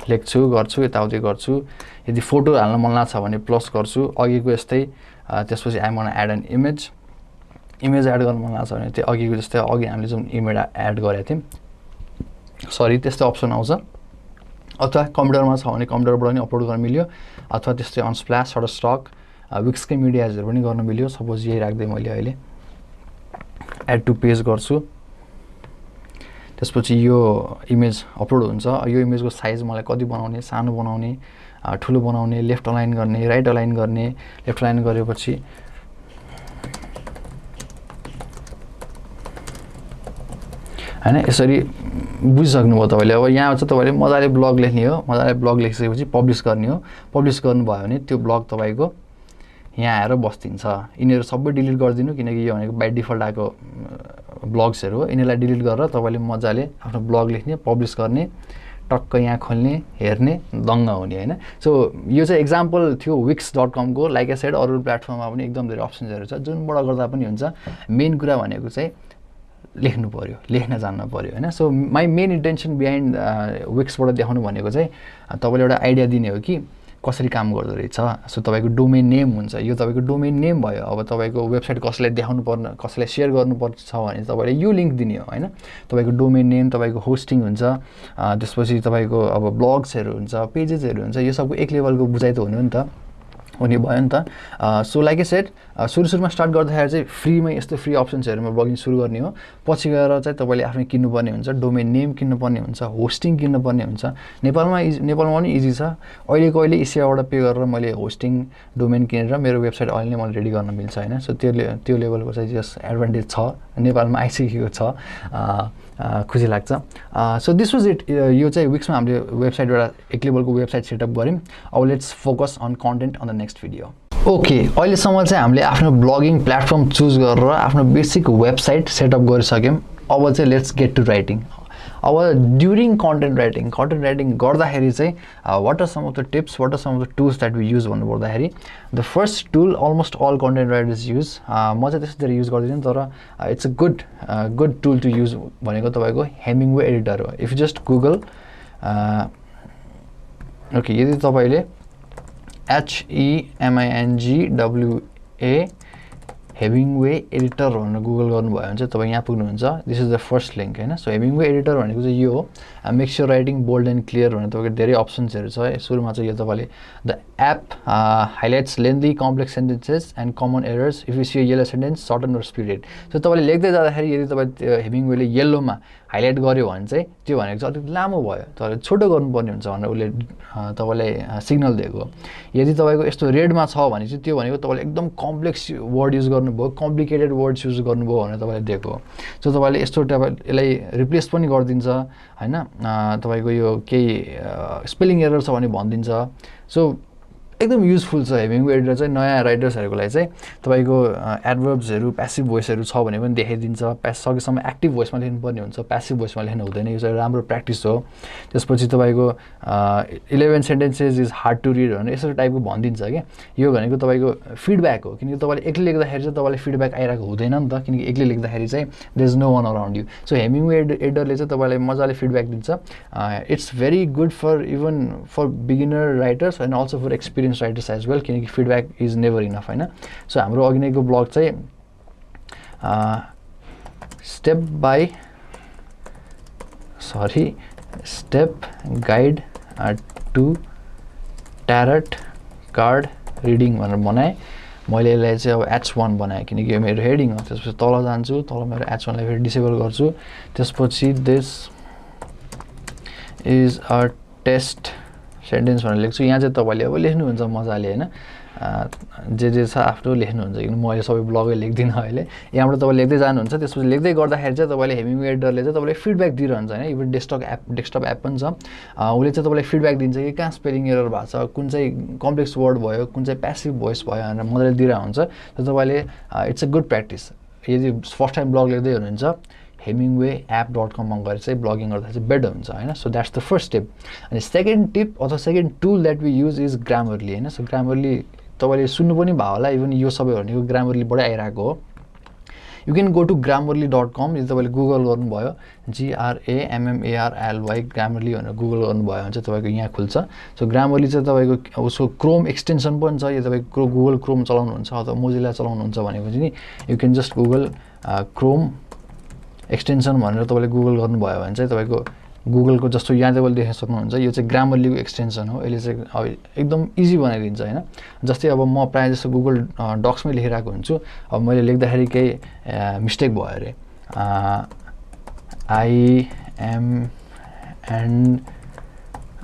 लेख्छु, गर्छु, यताउति गर्छु। यदि फोटो हाल्न मन लाग्छ भने प्लस गर्छु, अघिको जस्तै। त्यसपछि I want add an image add गर्न मन लाग्छ भने त्यो अघिको जस्तै, अघि हामीले जुन इमेज एड गरेका थियौँ, त्यस्तो अप्सन आउँछ। अथवा कम्प्युटरमा छ भने कम्प्युटरबाट पनि अपलोड गर्न मिल्यो, अथवा त्यस्तै अनस्प्ल्यास, सटरस्टक, विक्सकै मिडियाजहरू पनि गर्न मिल्यो। सपोज यही राख्दै मैले अहिले एड टु पेज गर्छु। त्यसपछि यो इमेज अपलोड हुन्छ। यो इमेजको साइज मलाई कति बनाउने, सानो बनाउने, ठुलो बनाउने, लेफ्ट अलाइन गर्ने, राइट अलाइन गर्ने। लेफ्ट अलाइन गरेपछि होइन, यसरी बुझिसक्नुभयो तपाईँले। अब यहाँ चाहिँ तपाईँले मजाले ब्लग लेख्ने हो, मजाले ब्लग लेखिसकेपछि पब्लिस गर्ने हो। पब्लिस गर्नुभयो भने त्यो ब्लग तपाईँको यहाँ आएर बस्दिन्छ। यिनीहरू सबै डिलिट गरिदिनु, किनकि यो भनेको बाई डिफल्ट आएको ब्लग्सहरू हो। यिनीहरूलाई डिलिट गरेर तपाईँले मजाले आफ्नो ब्लग लेख्ने, पब्लिस गर्ने, टक्क यहाँ खोल्ने, हेर्ने, दङ्ग हुने होइन। सो यो चाहिँ एक्जाम्पल थियो wix.com को। लाइक आई सेड अरू प्लेटफर्ममा पनि एकदम धेरै अप्सन्सहरू छ, जुनबाट गर्दा पनि हुन्छ। मेन कुरा भनेको चाहिँ लेख्नु पऱ्यो, लेख्न जान्नु पऱ्यो होइन। So my main intention behind विक्सबाट देखाउनु भनेको चाहिँ तपाईँले एउटा आइडिया दिने हो कि कसरी काम गर्दो रहेछ। सो तपाईँको डोमेन नेम हुन्छ, यो तपाईँको डोमेन नेम भयो। अब तपाईँको वेबसाइट कसैलाई देखाउनु पर्ने, कसैलाई सेयर गर्नुपर्छ भने तपाईँले यो लिङ्क दिने हो होइन। तपाईँको डोमेन नेम, तपाईँको होस्टिङ हुन्छ, त्यसपछि तपाईँको अब ब्लग्सहरू हुन्छ, पेजेसहरू हुन्छ। यो सबको एक लेभलको बुझाइ त हुनु नि त, हुने भयो नि त। सो लाइक ए सेट सुरुमा स्टार्ट गर्दाखेरि चाहिँ फ्रीमै यस्तो फ्री अप्सन्सहरूमा ब्लगिङ सुरु गर्ने हो। पछि गएर चाहिँ तपाईँले आफै किन्नुपर्ने हुन्छ, डोमेन नेम किन्नुपर्ने हुन्छ, होस्टिङ किन्नुपर्ने हुन्छ। नेपालमा पनि इजी छ। अहिले एसियाबाट पे गरेर मैले होस्टिङ डोमेन किनेर मेरो वेबसाइट अहिले नै मैले रेडी गर्न मिल्छ होइन। सो त्यो लेभलको चाहिँ जस एडभान्टेज छ, नेपालमा आइसकेको छ, खुसी लाग्छ। So this was it. यो चाहिँ विक्समा हामीले वेबसाइट एउटा एक लेभलको वेबसाइट सेटअप गऱ्यौँ। अब let's focus on content on the next video. Okay, अहिलेसम्म चाहिँ हामीले आफ्नो ब्लगिङ प्लेटफर्म चुज गरेर आफ्नो बेसिक वेबसाइट सेटअप गरिसक्यौँ। अब चाहिँ लेट्स गेट टु राइटिङ। अब ड्युरिङ कन्टेन्ट राइटिङ गर्दाखेरि चाहिँ what are some of the tips, what are some of the tools that we use भन्नुपर्दाखेरि the first tool almost all content writers use. म चाहिँ त्यस्तो धेरै युज गर्दिनँ, तर it's a good tool to use भनेको तपाईँको हेमिङवे एडिटर हो। If you just Google okay, यदि तपाईँले HEMINGWA हेमिङवे एडिटर भनेर गुगल गर्नुभयो भने चाहिँ तपाईँ यहाँ पुग्नुहुन्छ। This is the first link होइन। सो हेमिङवे एडिटर भनेको चाहिँ यो हो। Make sure writing bold and clear भनेर तपाईँको धेरै अप्सन्सहरू छ। सुरुमा चाहिँ यो तपाईँले the app highlights lengthy complex sentences and common errors if you see yellow sentence shorten र स्पिडेड। सो तपाईँले लेख्दै जाँदाखेरि यदि तपाईँ हेमिङवेले येल्लोमा हाइलाइट गर्यो भने चाहिँ त्यो भनेको चाहिँ अलिक लामो भयो, तपाईँले छोटो गर्नुपर्ने हुन्छ भनेर उसले तपाईँलाई सिग्नल दिएको। यदि तपाईँको यस्तो रेडमा छ भने चाहिँ त्यो भनेको तपाईँले एकदम कम्प्लेक्स वर्ड युज गर्नुभयो, कम्प्लिकेटेड वर्ड्स युज गर्नुभयो भनेर तपाईँले दिएको। सो तपाईँले यस्तो यसलाई रिप्लेस पनि गरिदिन्छ होइन। तपाईँको यो केही स्पेलिङ एरर छ भने भनिदिन्छ। सो एकदम युजफुल छ हेमिङवे एडिटर चाहिँ नयाँ राइटर्सहरूको लागि चाहिँ तपाईँको एडभर्ब्सहरू प्यासिभ भोइसहरू छ भने पनि देखाइदिन्छ सकेसम्म एक्टिभ भोइसमा लेख्नुपर्ने हुन्छ प्यासिभ भोइसमा लेख्नु हुँदैन यो चाहिँ राम्रो प्र्याक्टिस हो त्यसपछि तपाईँको 11 sentences is hard to read भनेर यसरी टाइपको भनिदिन्छ क्या यो भनेको तपाईँको फिडब्याक हो किनकि तपाईँले एक्लै लेख्दाखेरि चाहिँ तपाईँलाई फिडब्याक आइरहेको हुँदैन नि त किनकि एक्लै लेख्दाखेरि चाहिँ there is no one around you so Hemingway एडिटरले चाहिँ तपाईँलाई मजाले फिडब्याक दिन्छ it's very good for even for beginner writers and also for experience writers as well किनकि फिडब्याक इज नेभर इनफ होइन सो हाम्रो अघि नैको ब्लग चाहिँ step guide to tarot card reading भनेर बनाएँ मैले यसलाई चाहिँ अब H1 बनाएँ किनकि यो मेरो हेडिङ हो त्यसपछि तल जान्छु तल मेरो H1लाई फेरि डिसेबल गर्छु त्यसपछि this is a test sentence भनेर लेख्छु यहाँ चाहिँ तपाईँले अब लेख्नुहुन्छ मजाले होइन जे छ आफ्नो लेख्नुहुन्छ किन म अहिले सबै ब्लगै लेख्दिनँ अहिले यहाँबाट तपाईँ लेख्दै जानुहुन्छ त्यसपछि लेख्दै गर्दाखेरि चाहिँ तपाईँले हेमिङवे एडिटरले चाहिँ तपाईँले फिडब्याक दिइरहन्छ होइन इभन डेस्कटप एप पनि छ उसले चाहिँ तपाईँलाई फिडब्याक दिन्छ कि कहाँ स्पेलिङ एरर भएको छ कुन चाहिँ कम्प्लेक्स वर्ड भयो कुन चाहिँ प्यासिभ भोइस भयो भनेर मजाले दिइरहेको हुन्छ र तपाईँले इट्स अ गुड प्र्याक्टिस यदि फर्स्ट टाइम ब्लग लेख्दै हुनुहुन्छ hemingwayapp.com मा गएर चाहिँ ब्लगिङ गर्दा चाहिँ बेटर हुन्छ होइन so that's the first step अनि सेकेन्ड टिप अथवा second tool that we use is Grammarly होइन सो ग्रामरली तपाईँले सुन्नु पनि भयो होला इभन यो सबै भनेको ग्रामरलीबाटै आइरहेको हो you can go to grammarly.com यदि तपाईँले गुगल गर्नुभयो GRAMMARLY ग्रामरली भनेर गुगल गर्नुभयो भने चाहिँ तपाईँको यहाँ खुल्छ सो ग्रामरली चाहिँ तपाईँको उसको क्रोम एक्सटेन्सन पनि छ यदि तपाईँको गुगल क्रोम चलाउनुहुन्छ अथवा मोजिला चलाउनुहुन्छ भनेपछि नि you can just Google Chrome extension भनेर तपाईँले गुगल गर्नुभयो भने चाहिँ तपाईँको गुगलको जस्तो यहाँ तपाईँले देख्न सक्नुहुन्छ यो चाहिँ ग्रामरलीको एक्सटेन्सन हो यसले चाहिँ अब एकदम इजी बनाइदिन्छ होइन जस्तै अब म प्रायः जस्तो गुगल डक्समै लेखिरहेको हुन्छु अब मैले लेख्दाखेरि केही मिस्टेक भयो अरे आई एम एन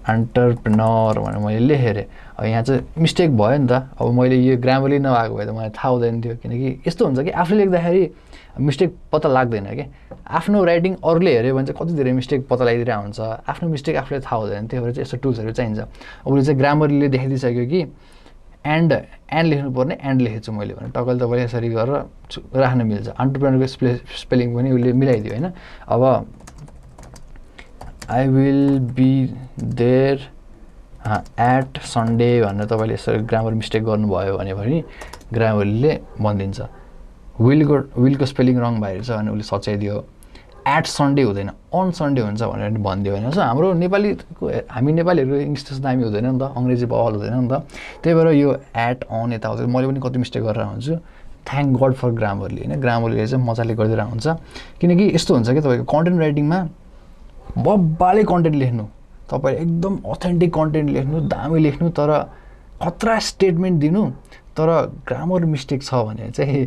एन्टरप्रेनर भनेर मैले लेखेँ अरे अब यहाँ चाहिँ मिस्टेक भयो नि त अब मैले यो ग्रामरली नभएको भए त मलाई थाहा हुँदैन थियो किनकि यस्तो हुन्छ कि आफूले लेख्दाखेरि मिस्टेक पत्ता लाग्दैन क्या आफ्नो राइटिङ अरूले हेऱ्यो भने चाहिँ कति धेरै मिस्टेक पत्ता लगाइदिरहेको हुन्छ आफ्नो मिस्टेक आफूले थाहा हुँदैन त्यही भएर चाहिँ यस्तो टुल्सहरू चाहिन्छ उसले चाहिँ ग्रामरलीले देखाइदिइसक्यो कि एन्ड लेख्नुपर्ने एन्ड लेखेछु मैले भने टक्कले तपाईँले यसरी गरेर राख्न मिल्छ एन्टरप्रेनरको स्पेलिङ पनि उसले मिलाइदियो होइन अब I will be there at Sunday भनेर तपाईँले यसरी ग्रामर मिस्टेक गर्नुभयो भने पनि ग्रामरलीले भनिदिन्छ विलको स्पेलिङ रङ भएर छ भने उसले सच्याइदियो एट सन्डे हुँदैन अन सन्डे हुन्छ भनेर पनि भनिदियो होइन सो हाम्रो नेपालीको हामी नेपालीहरूको इङ्ग्लिस त्यस्तो दामी हुँदैन नि त अङ्ग्रेजी बवाल हुँदैन नि त त्यही भएर यो एट अन यताउता मैले पनि कति मिस्टेक गरेर हुन्छु थ्याङ्क गड फर ग्रामरली होइन ग्रामरलीले चाहिँ मजाले गरिदिरहेको हुन्छ किनकि यस्तो हुन्छ कि तपाईँको कन्टेन्ट राइटिङमा बब्बाले कन्टेन्ट लेख्नु तपाईँ एकदम अथेन्टिक कन्टेन्ट लेख्नु दामी लेख्नु तर खतरा स्टेटमेन्ट दिनु तर ग्रामर मिस्टेक छ भने चाहिँ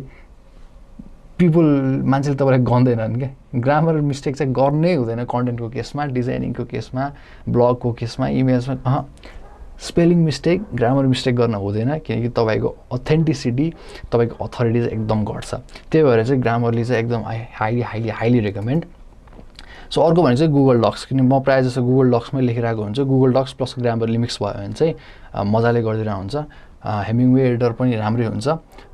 मान्छेले तपाईँलाई गन्दैनन् क्या ग्रामर मिस्टेक चाहिँ गर्नै हुँदैन कन्टेन्टको केसमा डिजाइनिङको केसमा ब्लगको केसमा इमेजमा स्पेलिङ मिस्टेक ग्रामर मिस्टेक गर्न हुँदैन किनकि तपाईँको अथेन्टिसिटी तपाईँको अथोरिटी चाहिँ एकदम घट्छ त्यही भएर चाहिँ ग्रामरली चाहिँ एकदम हाइली रेकमेन्ड सो अर्को भने चाहिँ गुगल डक्स किन म प्रायः जस्तो गुगल डक्समै लेखिरहेको हुन्छु Google Docs plus Grammarly mix भयो भने चाहिँ मजाले गरिदिरहेको हुन्छ हेमिङवे एडिटर पनि राम्रै हुन्छ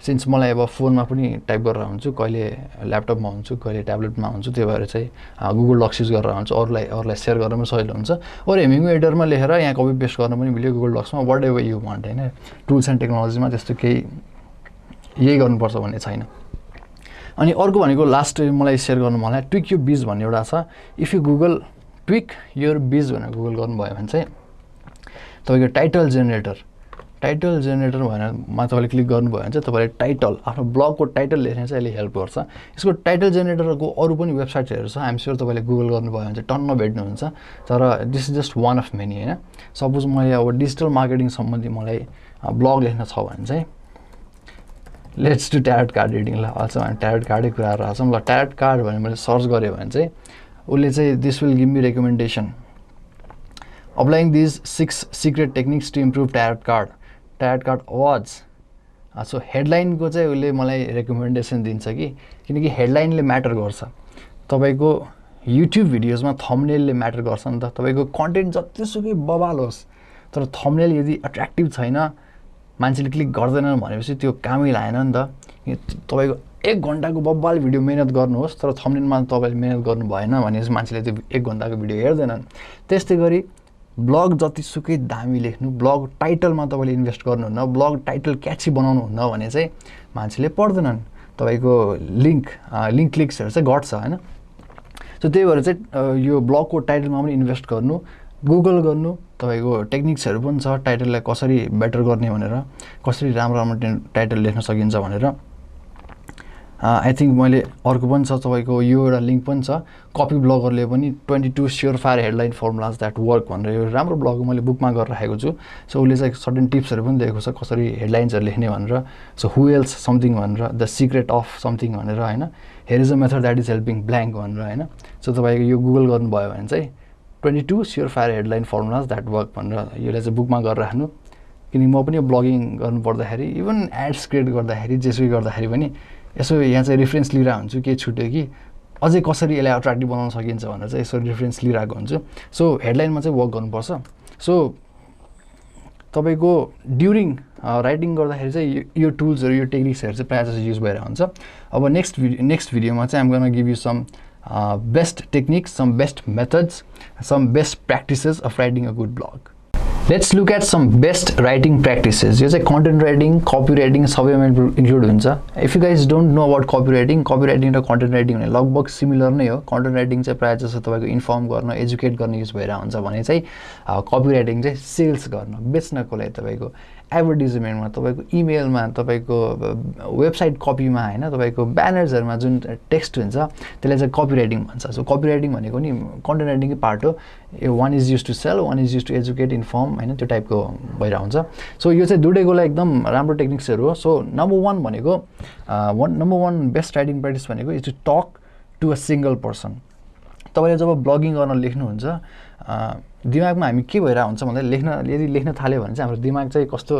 सिन्स मलाई अब फोनमा पनि टाइप गरेर हुन्छु कहिले ल्यापटपमा हुन्छु कहिले ट्याब्लेटमा हुन्छु त्यही भएर चाहिँ गुगल डक्स युज गरेर हुन्छु अरूलाई सेयर गर्न पनि सजिलो हुन्छ अरू हेमिङवे एडिटरमा लेखेर यहाँ कपी पेस्ट गर्न पनि मिल्यो गुगल डक्समा वाट एभर यु वान्ट होइन टुल्स एन्ड टेक्नोलोजीमा त्यस्तो केही यही गर्नुपर्छ भन्ने छैन अनि अर्को भनेको लास्ट मलाई सेयर गर्नु मलाई ट्विक यो बिज भन्ने एउटा छ if you Google tweak your बिज भनेर गुगल गर्नुभयो भने चाहिँ तपाईँको टाइटल जेनेरेटर भनेरमा तपाईँले क्लिक गर्नुभयो भने चाहिँ तपाईँले टाइटल आफ्नो ब्लगको टाइटल लेख्ने चाहिँ यसले हेल्प गर्छ यसको टाइटल जेनेरेटरको अरू पनि वेबसाइटहरू छ आइएम स्योर तपाईँले गुगल गर्नुभयो भने चाहिँ टन्न भेट्नुहुन्छ तर this is just one of many होइन सपोज मैले अब डिजिटल मार्केटिङ सम्बन्धी मलाई ब्लग लेख्न छ भने चाहिँ लेट्स डु ट्यारट कार्ड रिडिङ ल अझ हामी ट्यारट कार्डै कुरा रहेछौँ ल ट्यारट कार्ड भनेर मैले सर्च गरेँ भने चाहिँ उसले चाहिँ this will give me recommendation applying these 6 secret techniques to improve tarot card आवाज सो हेडलाइनको चाहिँ उसले मलाई रेकमेन्डेसन दिन्छ कि किनकि हेडलाइनले म्याटर गर्छ तपाईँको युट्युब भिडियोजमा थम्बनेलले म्याटर गर्छ नि त तपाईँको कन्टेन्ट जतिसुकै बवाल होस् तर थम्बनेल यदि एट्र्याक्टिभ छैन मान्छेले क्लिक गर्दैनन् भनेपछि त्यो कामै लागेन नि त। तपाईँको 1 घन्टाको बब्बाल भिडियो मेहनत गर्नुहोस् तर थम्बनेलमा तपाईँले मेहनत गर्नु भएन भनेपछि मान्छेले त्यो 1 घन्टाको भिडियो हेर्दैनन्। त्यस्तै गरी ब्लग जतिसुकै दामी लेख्नु, ब्लग टाइटलमा तपाईँले इन्भेस्ट गर्नुहुन्न, ब्लग टाइटल क्याची बनाउनुहुन्न भने चाहिँ मान्छेले पढ्दैनन्, तपाईँको लिङ्क क्लिक्सहरू चाहिँ घट्छ होइन। सो त्यही भएर चाहिँ यो ब्लगको टाइटलमा पनि इन्भेस्ट गर्नु, गुगल गर्नु, तपाईँको टेक्निक्सहरू पनि छ टाइटललाई कसरी बेटर गर्ने भनेर, कसरी राम्रो टाइटल लेख्न सकिन्छ भनेर। आई थिङ्क मैले अर्को पनि छ तपाईँको यो एउटा लिङ्क पनि छ, कपी ब्लगरले पनि 22 sure fire headline formulas that work भनेर, यो राम्रो ब्लग मैले बुकमा गरेर राखेको छु। सो उसले चाहिँ सर्टेन टिप्सहरू पनि दिएको छ कसरी हेडलाइन्सहरू लेख्ने भनेर। सो हु एल्स समथिङ भनेर, द सिक्रेट अफ समथिङ भनेर होइन, here is a method that is helping blank भनेर होइन। सो तपाईँको यो गुगल गर्नुभयो भने चाहिँ 22 sure fire headline formulas that work भनेर यसलाई चाहिँ बुकमा गरेर राख्नु। किनकि म पनि ब्लगिङ गर्नु पर्दाखेरि, इभन एड्स क्रिएट गर्दाखेरि, जेसुकै गर्दाखेरि पनि यसो यहाँ चाहिँ रेफरेन्स लिइरहेको हुन्छु, के छुट्यो कि अझै कसरी यसलाई अट्र्याक्टिभ बनाउन सकिन्छ भनेर चाहिँ यसो रेफरेन्स लिइरहेको हुन्छु। सो हेडलाइनमा चाहिँ वर्क गर्नुपर्छ। सो तपाईँको ड्युरिङ राइटिङ गर्दाखेरि चाहिँ यो टुल्सहरू, यो टेक्निक्सहरू चाहिँ प्रायः जस्तो युज भइरहेको हुन्छ। अब नेक्स्ट भिडियोमा चाहिँ I'm gonna give you some best techniques, some best methods, some best practices of writing a good blog. Let's look at some best writing practices. यो चाहिँ कन्टेन्ट राइटिङ, कपी राइटिङ सबैमा include हुन्छ। If you guys don't know about copy writing र content writing भने लगभग similar नै हो। Content writing चाहिँ प्रायः जस्तो तपाईँको इन्फर्म गर्न, एजुकेट गर्न युज भइरहेको हुन्छ भने चाहिँ कपी राइटिङ चाहिँ सेल्स गर्न, बेच्नको लागि, तपाईँको एडभर्टिजमेन्टमा, तपाईँको इमेलमा, तपाईँको वेबसाइट कपीमा होइन, तपाईँको ब्यानर्सहरूमा जुन टेक्स्ट हुन्छ त्यसलाई चाहिँ कपी राइटिङ भन्छ। सो कपी राइटिङ भनेको नि कन्टेन्ट राइटिङकै पार्ट हो। यो one is use to sell, one is use to educate, inform होइन, त्यो टाइपको भइरहेको हुन्छ। सो यो चाहिँ दुवैको लागि एकदम राम्रो टेक्निक्सहरू हो। So number one best writing practice भनेको is to talk to a single person. तपाईँले जब ब्लगिङ गर्न लेख्नुहुन्छ दिमागमा हामी के भइरहेको हुन्छ भन्दा यदि लेख्न थाल्यो भने चाहिँ हाम्रो दिमाग चाहिँ कस्तो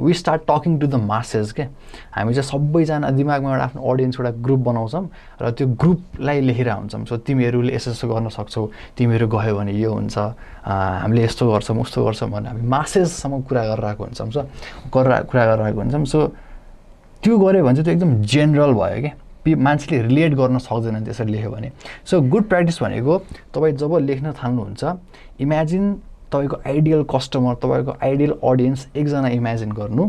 we start talking to the masses के। हामी चाहिँ सबैजना दिमागमा एउटा आफ्नो अडियन्स, एउटा ग्रुप बनाउँछौँ र त्यो ग्रुपलाई लेखिरहेको हुन्छौँ। सो तिमीहरूले यसो गर्न सक्छौ, तिमीहरू गयो भने यो हुन्छ, हामीले यस्तो गर्छौँ उस्तो गर्छौँ भनेर हामी मासेससम्म कुरा गरिरहेको हुन्छौँ। कुरा गरिरहेको हुन्छौँ। सो त्यो गऱ्यो भने चाहिँ त्यो एकदम जेनरल भयो क्या, मान्छेले रिलेट गर्न सक्दैन त्यसरी लेख्यो भने। सो गुड प्र्याक्टिस भनेको तपाईँ जब लेख्न थाल्नुहुन्छ, इमेजिन तपाईँको आइडियल कस्टमर, तपाईँको आइडियल अडियन्स एकजना इमेजिन गर्नु,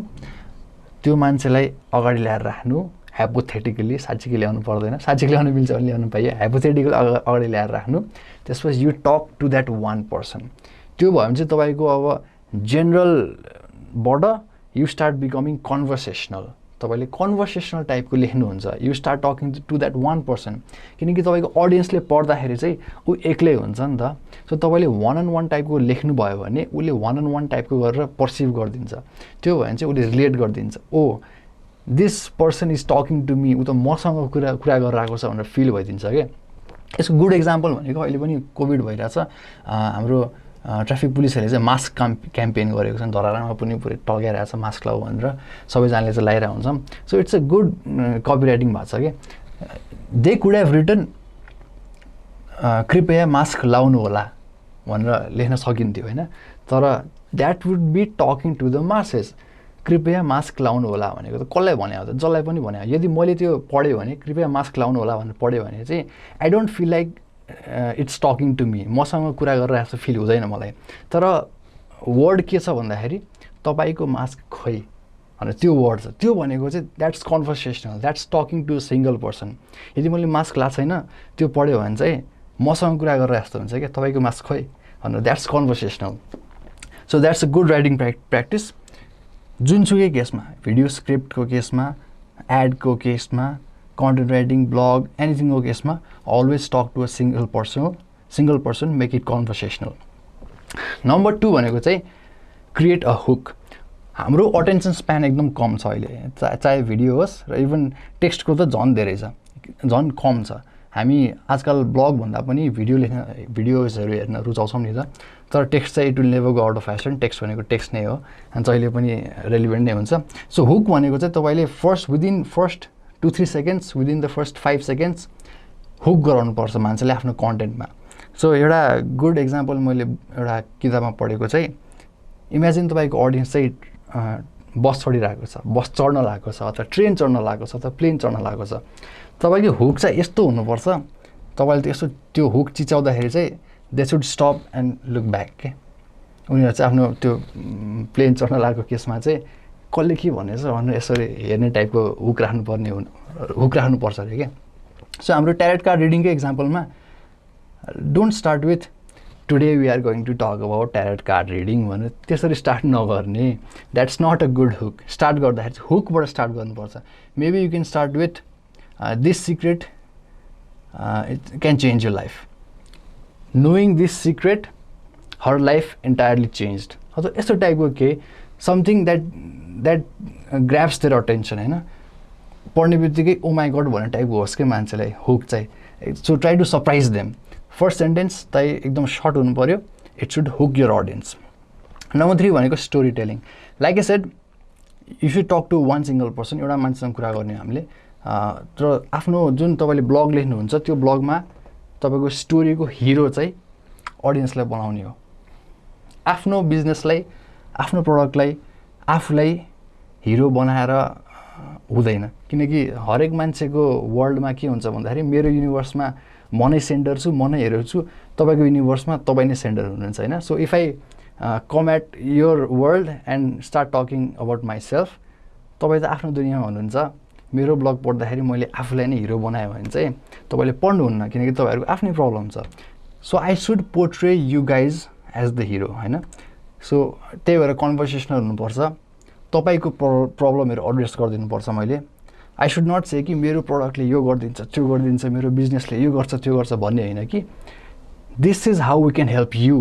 त्यो मान्छेलाई अगाडि ल्याएर राख्नु, हाइपोथेटिकली, साँच्चीकै ल्याउनु पर्दैन, साँच्चीकै ल्याउनु मिल्छ भने ल्याउनु पाइयो, हाइपोथेटिकल अगाडि ल्याएर राख्नु। त्यसपछि you talk to that one person. त्यो भयो भने चाहिँ तपाईँको अब जेनरलबाट यु स्टार्ट बिकमिङ कन्भर्सेसनल। तपाईँले कन्भर्सेसनल टाइपको लेख्नुहुन्छ, you start talking to that one person. किनकि तपाईँको अडियन्सले पढ्दाखेरि चाहिँ ऊ एक्लै हुन्छ नि त। सो तपाईँले वान अन वान टाइपको लेख्नुभयो भने उसले वान अन वान टाइपको गरेर पर्सिभ गरिदिन्छ। त्यो भयो भने चाहिँ उसले रिलेट गरिदिन्छ, oh this person is talking to me, ऊ त मसँग कुरा गरिरहेको छ भनेर फिल भइदिन्छ क्या। यसको गुड इक्जाम्पल भनेको अहिले पनि कोभिड भइरहेछ, हाम्रो ट्राफिक पुलिसहरूले चाहिँ मास्क क्याम्पेन गरेको छ, धरारामा पनि पुरै टल्काइरहेको छ मास्क लगाऊ भनेर, सबैजनाले चाहिँ लगाइरहेको हुन्छ। So it's a good copy writing भएको छ क्या। दे कुड हेभ रिटन कृपया मास्क लाउनु होला भनेर लेख्न सकिन्थ्यो होइन, तर that would be talking to the masses. कृपया मास्क लाउनु होला भनेको त कसलाई भन्यो त, जसलाई पनि भन्यो। यदि मैले त्यो पढ्यो भने, कृपया मास्क लाउनु होला भनेर पढ्यो भने चाहिँ I don't feel like it's talking to me, मसँग कुरा गरेर जस्तो फिल हुँदैन मलाई। तर वर्ड के छ भन्दाखेरि तपाईँको मास्क खोइ भनेर त्यो वर्ड छ, त्यो भनेको चाहिँ that's conversational, that's talking to a single person. यदि मैले मास्क लाएको छैन त्यो पढ्यो भने चाहिँ मसँग कुरा गरेर जस्तो हुन्छ क्या, तपाईँको मास्क खोइ भनेर, that's conversational. So that's a good writing practice. जुनसुकै केसमा, भिडियो स्क्रिप्टको केसमा, एडको केसमा, कन्टेन्ट राइटिङ, ब्लग, एनिथिङको केसमा always talk to a single person, make it conversational. Number 2 भनेको चाहिँ क्रिएट अ हुक। हाम्रो अटेन्सन स्प्यान एकदम कम छ अहिले, चाहे भिडियो होस् र इभन टेक्स्टको त झन् धेरै छ, झन् कम छ। हामी आजकल ब्लग भन्दा पनि भिडियोजहरू हेर्न रुचाउँछौँ नि त, तर टेक्स्ट चाहिँ it will never go out of fashion. Text भनेको टेक्स्ट नै हो, जहिले पनि रेलिभेन्ट नै हुन्छ। सो हुक भनेको चाहिँ तपाईँले within first 2-3 seconds, within the first 5 seconds hook गराउनुपर्छ मान्छेले आफ्नो कन्टेन्टमा। सो एउटा गुड इक्जाम्पल मैले एउटा किताबमा पढेको चाहिँ, इमेजिन तपाईँको अडियन्स चाहिँ बस चढिरहेको छ, बस चढ्न लागेको छ, अथवा ट्रेन चढ्न लागेको छ, अथवा प्लेन चढ्न लागेको छ, तपाईँको हुक चाहिँ यस्तो हुनुपर्छ, तपाईँले त यसो त्यो हुक चिचाउँदाखेरि चाहिँ they should stop and look back के। उनीहरू चाहिँ आफ्नो त्यो प्लेन चढ्न लागेको केसमा चाहिँ कसले के भनेछ भनेर यसरी हेर्ने टाइपको हुक राख्नुपर्छ अरे क्या। सो हाम्रो ट्यारेट कार्ड रिडिङकै एक्जाम्पलमा don't start with today we are going to talk about tarot card reading भनेर त्यसरी स्टार्ट नगर्ने, that's not a good hook. Start गर्दाखेरि चाहिँ हुकबाट स्टार्ट गर्नुपर्छ। Maybe you can start with this secret it can change your life, knowing this secret her life entirely changed, अथवा यस्तो टाइपको के something that grabs their attention होइन। पढ्ने बित्तिकै ओ माई गड भन्ने टाइपको होस् क्या मान्छेलाई हुक चाहिँ। So try to surprise them. First sentence चाहिँ एकदम सर्ट हुनु पऱ्यो, it should hook your audience. Number 3 भनेको story telling. Like I said, if you talk to one single person, एउटा मान्छेसँग कुरा गर्ने हामीले, तर आफ्नो जुन तपाईँले ब्लग लेख्नुहुन्छ त्यो ब्लगमा तपाईँको स्टोरीको हिरो चाहिँ अडियन्सलाई बनाउने हो। आफ्नो बिजनेसलाई, आफ्नो प्रडक्टलाई आफूलाई हिरो बनाएर हुँदैन, किनकि हरेक मान्छेको वर्ल्डमा के हुन्छ भन्दाखेरि मेरो युनिभर्समा म नै सेन्टर छु, म नै हिरो छु, तपाईँको युनिभर्समा तपाईँ नै सेन्टर हुनुहुन्छ होइन। So if I come at your world and start talking about myself, तपाईँ त आफ्नो दुनियाँमा हुनुहुन्छ, मेरो ब्लग पढ्दाखेरि मैले आफूलाई नै हिरो बनाएँ भने चाहिँ तपाईँले पढ्नुहुन्न, किनकि तपाईँहरूको आफ्नै प्रब्लम छ। So I should portray you guys as the hero होइन। सो त्यही भएर कन्भर्सेसनल हुनुपर्छ, तपाईँको प्रब्लमहरू एड्रेस गरिदिनुपर्छ मैले। आई सुड नट से कि मेरो प्रडक्टले यो गरिदिन्छ, त्यो गरिदिन्छ, मेरो बिजनेसले यो गर्छ, त्यो गर्छ भन्ने होइन कि this is how we can help you.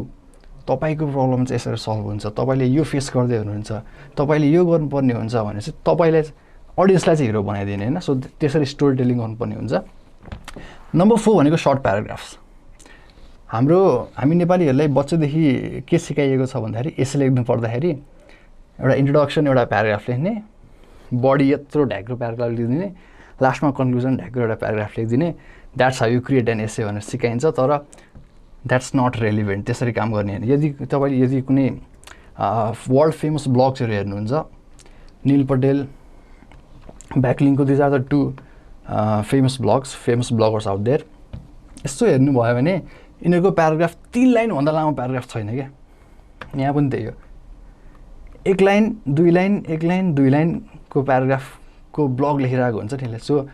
तपाईँको प्रब्लम चाहिँ यसरी सल्भ हुन्छ, तपाईँले यो फेस गर्दै हुनुहुन्छ, तपाईँले यो गर्नुपर्ने हुन्छ भने चाहिँ तपाईँलाई अडियन्सलाई चाहिँ हिरो बनाइदिने होइन। सो त्यसरी स्टोरी टेलिङ गर्नुपर्ने हुन्छ। नम्बर 4 भनेको सर्ट प्याराग्राफ्स। हामी नेपालीहरूलाई बच्चादेखि के सिकाइएको छ भन्दाखेरि एसे लेख्नु पर्दाखेरि एउटा इन्ट्रोडक्सन, एउटा प्याराग्राफ लेख्ने, बडी यत्रो ढ्याक्रो प्याराग्राफ लेखिदिने, लास्टमा कन्क्लुजन ढ्याक्रो एउटा प्याराग्राफ लेखिदिने, that's how you create an essay भनेर सिकाइन्छ। तर द्याट्स नट रेलिभेन्ट, त्यसरी काम गर्ने होइन। यदि कुनै वर्ल्ड फेमस ब्लग्सहरू हेर्नुहुन्छ, निल पटेल, ब्याकलिङको, these are the 2 famous bloggers out there. यस्तो हेर्नुभयो भने यिनीहरूको प्याराग्राफ 3 लाइनभन्दा लामो प्याराग्राफ छैन क्या। यहाँ पनि त्यही हो, 1 लाइन 2 लाइन 1 लाइन 2 लाइनको प्याराग्राफको ब्लग लेखिरहेको हुन्छ त्यसले। सो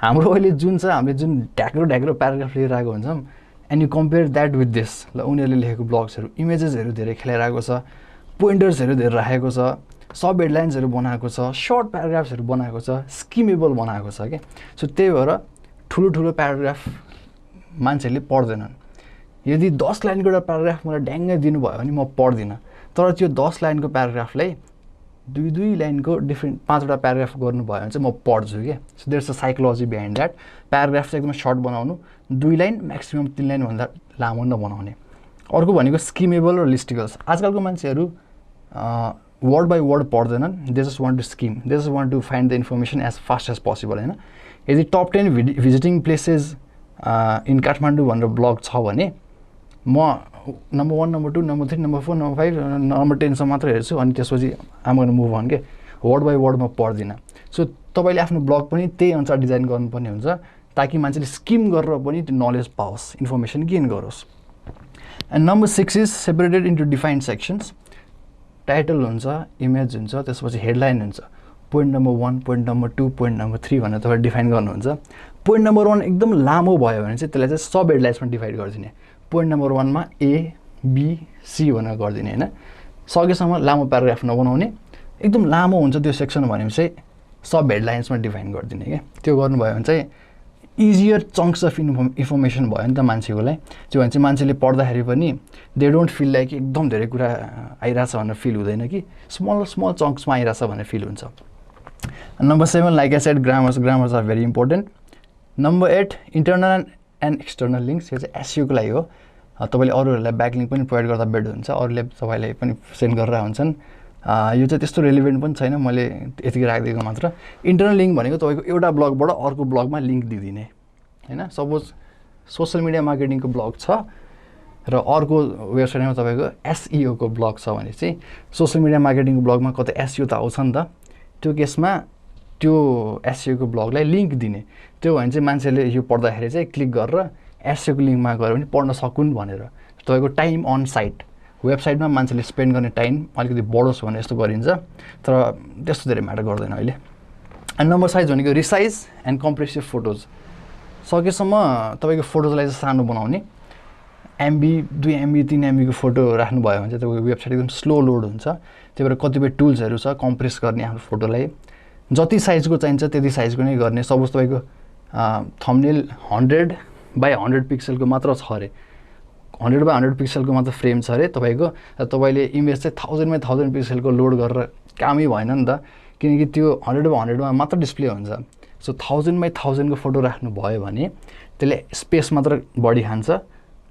हाम्रो अहिले जुन छ, हामीले जुन ढ्याक्रो प्याराग्राफ लेखिरहेको हुन्छौँ, and you compare that with this, ल उनीहरूले लेखेको ब्लग्सहरू इमेजेसहरू धेरै खेलाइरहेको छ, पोइन्टर्सहरू धेरै राखेको छ, सब हेडलाइन्सहरू बनाएको छ, सर्ट प्याराग्राफ्सहरू बनाएको छ, स्किमेबल बनाएको छ क्या। सो त्यही भएर ठुलो प्याराग्राफ मान्छेहरूले पढ्दैनन्। यदि 10 लाइनको एउटा प्याराग्राफ मलाई ड्याङ्गै दिनुभयो भने म पढ्दिनँ, तर त्यो 10 लाइनको प्याराग्राफलाई 2 लाइनको डिफ्रेन्ट 5वटा प्याराग्राफ गर्नुभयो भने चाहिँ म पढ्छु क्या। So there is a psychology behind that. Paragraph चाहिँ एकदम सर्ट बनाउनु, 2 लाइन म्याक्सिमम् 3 लाइनभन्दा लामो नबनाउने। अर्को भनेको स्किमेबल र लिस्टिकल्स। आजकलको मान्छेहरू वर्ड बाई वर्ड पढ्दैनन्, they just want to skim, they just want to find the information as fast as possible होइन। यदि top 10 visiting places in Kathmandu भनेर ब्लग छ भने म number 1, number 2, number 3, number 4, number 5, number 10सम्म मात्र हेर्छु, अनि त्यसपछि आम गर्न मुभ अन के। वर्ड बाई वर्ड म पढ्दिनँ। सो तपाईँले आफ्नो ब्लग पनि त्यही अनुसार डिजाइन गर्नुपर्ने हुन्छ, ताकि मान्छेले स्किम गरेर पनि त्यो नलेज पाओस्, इन्फर्मेसन गेन गरोस्। And number 6 is separated into defined sections. Title हुन्छ, इमेज हुन्छ, त्यसपछि हेडलाइन हुन्छ, point number 1, point number 2, point number 3 भनेर तपाईँ डिफाइन गर्नुहुन्छ। पोइन्ट नम्बर 1 एकदम लामो भयो भने चाहिँ त्यसलाई चाहिँ सब हेडलाइन्समा डिभाइड गरिदिने। पोइन्ट नम्बर 1मा A, B, C भनेर गरिदिने होइन। सकेसम्म लामो प्याराग्राफ नबनाउने, एकदम लामो हुन्छ त्यो सेक्सन भने चाहिँ सब हेडलाइन्समा डिफाइन गरिदिने क्या। त्यो गर्नुभयो भने चाहिँ इजियर चङ्क्स अफ इन्फर्मेसन भयो नि त मान्छेको लागि। त्यो भने चाहिँ मान्छेले पढ्दाखेरि पनि दे डोन्ट फिल लाइक एकदम धेरै कुरा आइरहेछ भनेर फिल हुँदैन कि स्मल चङ्क्समा आइरहेछ भनेर फिल हुन्छ। Number 7 like I said grammars are very important. Number 8 internal and external links. यो चाहिँ एसइओको लागि हो। तपाईँले अरूहरूलाई ब्याकलिङ्क पनि प्रोभाइड गर्दा बेटर हुन्छ, अरूले तपाईँलाई पनि सेन्ड गरेर हुन्छन्। यो चाहिँ त्यस्तो रेलिभेन्ट पनि छैन, मैले यतिकै राखिदिएको मात्र। इन्टरनल लिङ्क भनेको तपाईँको एउटा ब्लगबाट अर्को ब्लगमा लिङ्क दिइदिने होइन। सपोज सोसियल मिडिया मार्केटिङको ब्लग छ, र अर्को वेबसाइटमा तपाईँको एसइओ को ब्लग छ भने चाहिँ सोसियल मिडिया मार्केटिङको ब्लगमा कतै एसइओ त आउँछ नि त, त्यो केसमा त्यो एसइओ को ब्लगलाई लिङ्क दिने, त्यो भने चाहिँ मान्छेले यो पढ्दाखेरि चाहिँ क्लिक गरेर एसइओ को लिङ्कमा गएर पनि पढ्न सकुन् भनेर। तपाईँको टाइम अन साइट, वेबसाइटमा मान्छेले स्पेन्ड गर्ने टाइम अलिकति बढोस् भने यस्तो गरिन्छ, तर त्यस्तो धेरै म्याटर गर्दैन अहिले। एन्ड नम्बर साइज भनेको रिसाइज एन्ड कम्प्रेसिभ फोटोज, सकेसम्म तपाईँको फोटोजलाई चाहिँ सानो बनाउने, एमबी 2 MB 3 MB को फोटो राख्नुभयो भने चाहिँ तपाईँको वेबसाइट एकदम स्लो लोड हुन्छ। त्यही भएर कतिपय टुल्सहरू छ कम्प्रेस गर्ने आफ्नो फोटोलाई, जति साइजको चाहिन्छ त्यति साइजको नै गर्ने। सपोज तपाईँको थम्बनेल 100 by 100 पिक्सलको मात्र छ अरे, 100 by 100 पिक्सलको मात्र फ्रेम छ अरे तपाईँको, र तपाईँले इमेज चाहिँ 1000 by 1000 पिक्सलको लोड गरेर कामै भएन नि त, किनकि त्यो 100 by 100 मा मात्र डिस्प्ले हुन्छ। सो 1000 by 1000 को फोटो राख्नुभयो भने त्यसले स्पेस मात्र बढी खान्छ,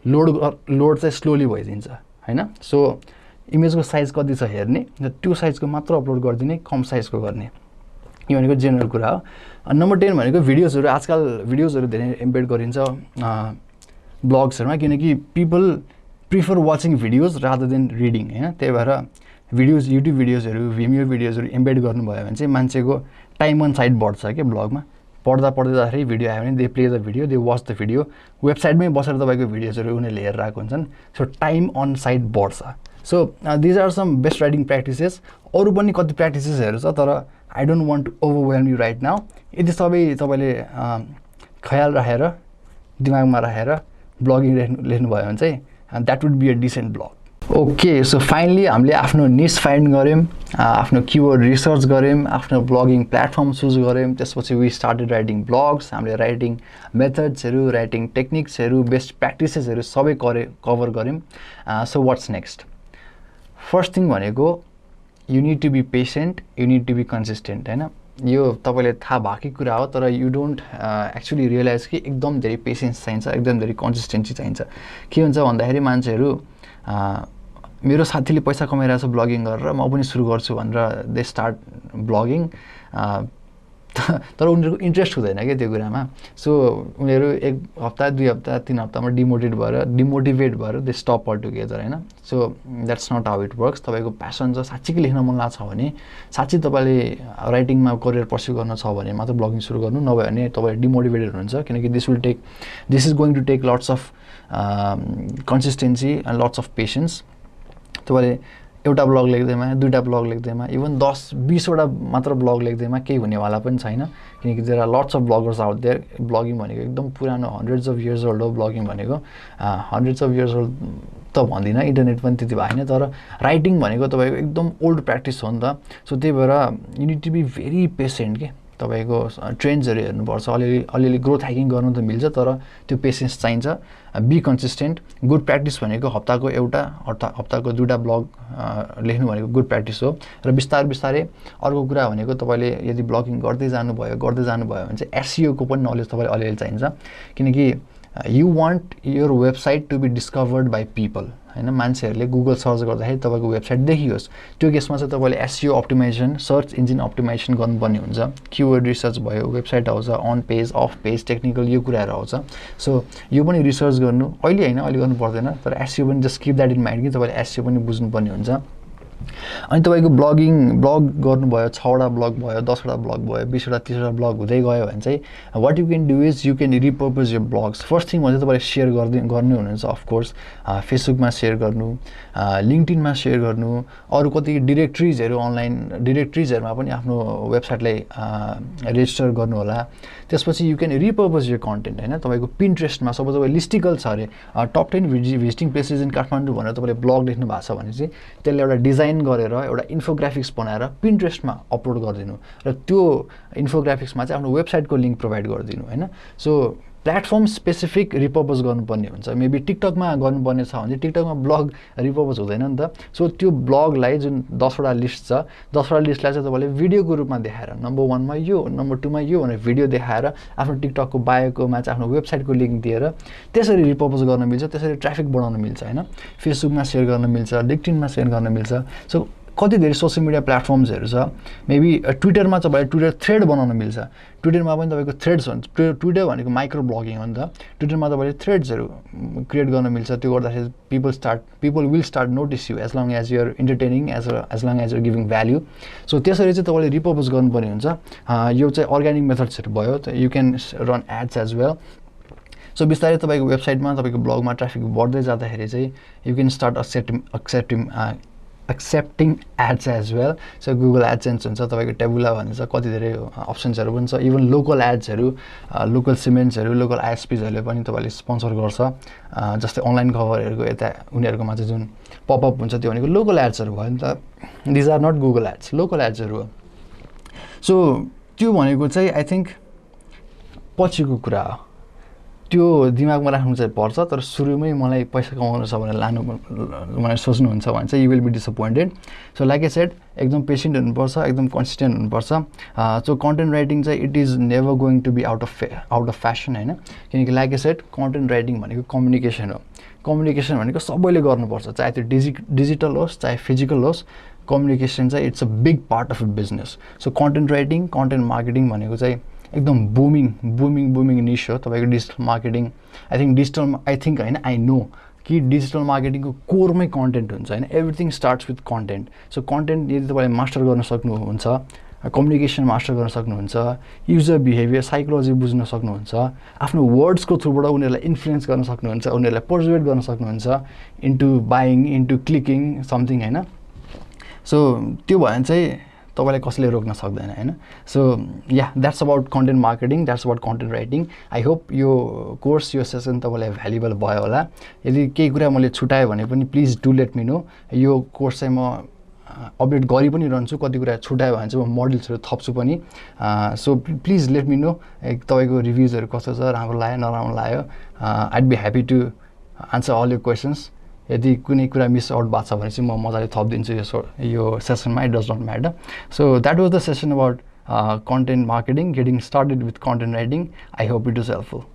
लोड चाहिँ स्लोली भइदिन्छ हैन। सो इमेजको साइज कति छ हेर्ने र त्यो साइजको मात्र अपलोड गरिदिने, कम साइजको गर्ने, यो भनेको जेनरल कुरा हो। नम्बर 10 भनेको भिडियोजहरू, आजकल भिडियोजहरू धेरै एम्बेड गरिन्छ ब्लग्सहरूमा, किनकि people prefer watching videos rather than reading हैन। त्यही भएर भिडियोज, युट्युब भिडियोजहरू, भिमियो भिडियोजहरू एम्बेड गर्नुभयो भने चाहिँ मान्छेको टाइम अन साइट बढ्छ क्या ब्लगमा। पढ्दाखेरि भिडियो आयो भने they play the video, they watch the video, वेबसाइटमै बसेर तपाईँको भिडियोजहरू उनीहरूले हेरेर आएको हुन्छन्। सो टाइम अन साइट बढ्छ। So these are some best writing practices. अरू पनि कति प्र्याक्टिसेसहरू छ, तर I don't want to overwhelm you right now. यदि सबै तपाईँले ख्याल राखेर दिमागमा राखेर ब्लगिङ लेख्नुभयो भने चाहिँ that would be a decent blog. Okay, so finally हामीले आफ्नो निस फाइन्ड गऱ्यौँ, आफ्नो किवर्ड रिसर्च गऱ्यौँ, आफ्नो ब्लगिङ प्लेटफर्म चुज गऱ्यौँ, त्यसपछि वी स्टार्टेड राइटिङ ब्लग्स। हामीले राइटिङ मेथड्सहरू, राइटिङ टेक्निक्सहरू, बेस्ट प्र्याक्टिसेसहरू सबै कभर गऱ्यौँ। So what's next? First thing भनेको you need to be patient, you need to be consistent हैन। यो तपाईँले थाहा भएकै कुरा हो, तर यु डोन्ट एक्चुअली रियलाइज कि एकदम धेरै पेसेन्स चाहिन्छ, एकदम धेरै कन्सिस्टेन्सी चाहिन्छ। के हुन्छ भन्दाखेरि मान्छेहरू मेरो साथीले पैसा कमाइरहेको छ ब्लगिङ गरेर, म पनि सुरु गर्छु भनेर दे स्टार्ट ब्लगिङ, तर उनीहरूको इन्ट्रेस्ट हुँदैन क्या त्यो कुरामा। सो उनीहरू 1 हप्ता 2 हप्ता 3 हप्तामा डिमोटिभेट भएर दे स्टप अल टुगेदर हैन। So that's not how it works. तपाईँको प्यासन छ, साँच्चीकै लेख्न मन लाग्छ भने, साँच्चै तपाईँले राइटिङमा करियर पर्स्यु गर्न छ भने मात्र ब्लगिङ सुरु गर्नु, नभए भने तपाईँ डिमोटिभेटेड हुनुहुन्छ, किनकि this is going to take lots of consistency and lots of patience. तपाईँले एउटा ब्लग लेख्दैमा, 2टा ब्लग लेख्दैमा, इभन 10-20 वटा मात्र ब्लग लेख्दैमा केही हुनेवाला पनि छैन, किनकि there are lots of bloggers out there. Blogging भनेको एकदम पुरानो, हन्ड्रेड्स अफ इयर्स ओल्ड हो ब्लगिङ भनेको। हन्ड्रेड्स अफ इयर्स ओल्ड त भन्दिनँ, इन्टरनेट पनि त्यति भएन, तर राइटिङ भनेको तपाईँको एकदम ओल्ड प्र्याक्टिस हो नि त। सो त्यही भएर you need to be very patient के। तपाईँको ट्रेन्ड्सहरू हेर्नुपर्छ, अलिअलि ग्रोथ ह्याकिङ गर्नु त मिल्छ, तर त्यो पेसेन्स चाहिन्छ। Be consistent. गुड प्र्याक्टिस भनेको हप्ताको एउटा हप्ताको 2टा ब्लग लेख्नु भनेको गुड प्र्याक्टिस हो। र बिस्तारै अर्को कुरा भनेको तपाईँले यदि ब्लगिङ गर्दै जानुभयो भने चाहिँ एसइओ को पनि नलेज तपाईँलाई अलिअलि चाहिन्छ, किनकि you want your website to be discovered by people हैन। मान्छेहरूले गुगल सर्च गर्दाखेरि तपाईँको वेबसाइट देखियोस्। त्यो केसमा चाहिँ तपाईँले SEO optimization, search engine optimization गर्नुपर्ने हुन्छ। किवर्ड रिसर्च भयो, वेबसाइट आउँछ, on page, off page, technical, यो कुराहरू आउँछ। सो यो पनि रिसर्च गर्नु, अहिले होइन, अहिले गर्नु पर्दैन, तर एसइओ पनि just keep that in mind कि तपाईँले एसइओ पनि बुझ्नुपर्ने हुन्छ। अनि तपाईँको ब्लग गर्नुभयो, 6वटा ब्लग भयो, 10वटा ब्लग भयो, 20वटा 30वटा ब्लग हुँदै गयो भने चाहिँ what you can do is you can repurpose your blogs. First thing भने चाहिँ तपाईँले सेयर गर्नु हुनुहुन्छ, अफकोर्स फेसबुकमा सेयर गर्नु, लिङ्क्डइनमा सेयर गर्नु, अरू कति डिरेक्ट्रिजहरू, अनलाइन डिरेक्ट्रिजहरूमा पनि आफ्नो वेबसाइटलाई रेजिस्टर गर्नु होला। त्यसपछि you can repurpose your content हैन। तपाईँको पिन्ट्रेस्टमा सपोज तपाईँ लिस्टिकल छ अरे, top 10 visiting places in Kathmandu भनेर तपाईँले ब्लग लेख्नु भएको छ भने चाहिँ त्यसले एउटा डिजाइन गरेर एउटा इन्फोग्राफिक्स बनाएर पिन्ट्रेस्टमा अपलोड गरिदिनु, र त्यो इन्फोग्राफिक्समा चाहिँ आफ्नो वेबसाइटको लिङ्क प्रोभाइड गरिदिनु हैन। सो प्लेटफर्म स्पेसिफिक रिपर्पज गर्नुपर्ने हुन्छ। मेबी टिकटकमा गर्नुपर्ने छ भने टिकटकमा ब्लग रिपर्पज हुँदैन नि त। सो त्यो ब्लगलाई जुन 10वटा लिस्ट छ, 10वटा लिस्टलाई चाहिँ तपाईँले भिडियोको रूपमा देखाएर नम्बर 1 मा यो, नम्बर 2 मा यो भनेर भिडियो देखाएर आफ्नो टिकटकको बायोकोमा चाहिँ आफ्नो वेबसाइटको लिङ्क दिएर त्यसरी रिपर्पज गर्न मिल्छ, त्यसरी ट्राफिक बढाउन मिल्छ हैन। फेसबुकमा सेयर गर्न मिल्छ, लिङ्क्डइनमा सेयर गर्न मिल्छ। सो कति धेरै सोसियल मिडिया प्लेटफर्म्सहरू छ मेबी ट्विटरमा तपाईँले ट्विटर थ्रेड बनाउन मिल्छ ट्विटरमा पनि तपाईँको थ्रेड्स हुन्छ ट्विटर भनेको माइक्रो ब्लगिङ हो नि त ट्विटरमा तपाईँले थ्रेड्सहरू क्रिएट गर्न मिल्छ त्यो गर्दाखेरि people will start notice you as long as you're entertaining as long as you're giving value so त्यसरी चाहिँ तपाईँले रिपर्पज गर्नुपर्ने हुन्छ यो चाहिँ अर्ग्यानिक मेथड्सहरू भयो you can run ads as well so बिस्तारै तपाईँको वेबसाइटमा तपाईँको ब्लगमा ट्राफिक बढ्दै जाँदाखेरि चाहिँ you can start accepting ads as well so Google AdSense हुन्छ तपाईको टेबुला भन्छ कति धेरै अप्सन्सहरू पनि छ इभन लोकल एड्सहरू लोकल सिमेन्ट्सहरू लोकल आइएसपीजहरूले पनि तपाईले स्पोन्सर गर्छ जस्तै अनलाइन खबरहरूको यता उनीहरुकोमा चाहिँ जुन पपअप हुन्छ त्यो भनेको लोकल एड्सहरू भयो नि त this are not Google ads local एड्सहरू हो सो त्यो भनेको चाहिँ आई थिंक पछिको कुरा हो त्यो दिमागमा राख्नु चाहिँ पर्छ तर सुरुमै मलाई पैसा कमाउनु छ भनेर लानु भनेर सोच्नुहुन्छ भने चाहिँ you will be disappointed so like I said एकदम पेशेन्ट हुनुपर्छ एकदम कन्सिस्टेन्ट हुनुपर्छ सो कन्टेन्ट राइटिङ चाहिँ it is never going to be out of fashion हैन किनकि like I said content writing भनेको कम्युनिकेसन हो कम्युनिकेसन भनेको सबैले गर्नुपर्छ चाहे त्यो डिजिटल होस् चाहे फिजिकल होस् कम्युनिकेसन चाहिँ it's a big part of a business so content writing content marketing भनेको चाहिँ एकदम बुमिङ निश हो तपाईको डिजिटल मार्केटिङ आई थिंक हैन आई नो कि डिजिटल मार्केटिङको कोरमै कन्टेन्ट हुन्छ हैन everything starts with content so content यदि तपाईले मास्टर गर्न सक्नुहुन्छ कम्युनिकेसन मास्टर गर्न सक्नुहुन्छ युजर बिहेभियर साइकोलोजी बुझ्न सक्नुहुन्छ आफ्नो वर्ड्सको थ्रुबाट उनीहरुलाई इन्फ्लुएन्स गर्न सक्नुहुन्छ उनीहरुलाई पर्सुएट गर्न सक्नुहुन्छ into buying into clicking something हैन सो त्यो भयो भने चाहिँ तपाईलाई कसैले रोक्न सक्दैन हैन so yeah that's about content marketing that's about content writing I hope यो कोर्स यो सेसन तपाईलाई भ्यालुएबल भयो होला यदि केही कुरा मैले छुटाए भने पनि please do late me no यो कोर्स चाहिँ म अपडेट गरि पनि रहन्छु कति कुरा छुटायो भने चाहिँ म मोडल्सहरु थप्छु पनि so please let me know तपाईको रिभ्युजहरु कस्तो छ राम्रो लाग्यो नराम्रो लाग्यो I'd be happy to answer all your questions यदि कुनै कुरा मिस आउट भएको छ भने चाहिँ म मजाले थप्दिन्छु यो सेसनमा it does not matter so that was the session about content marketing, getting started with content writing. I hope it is helpful.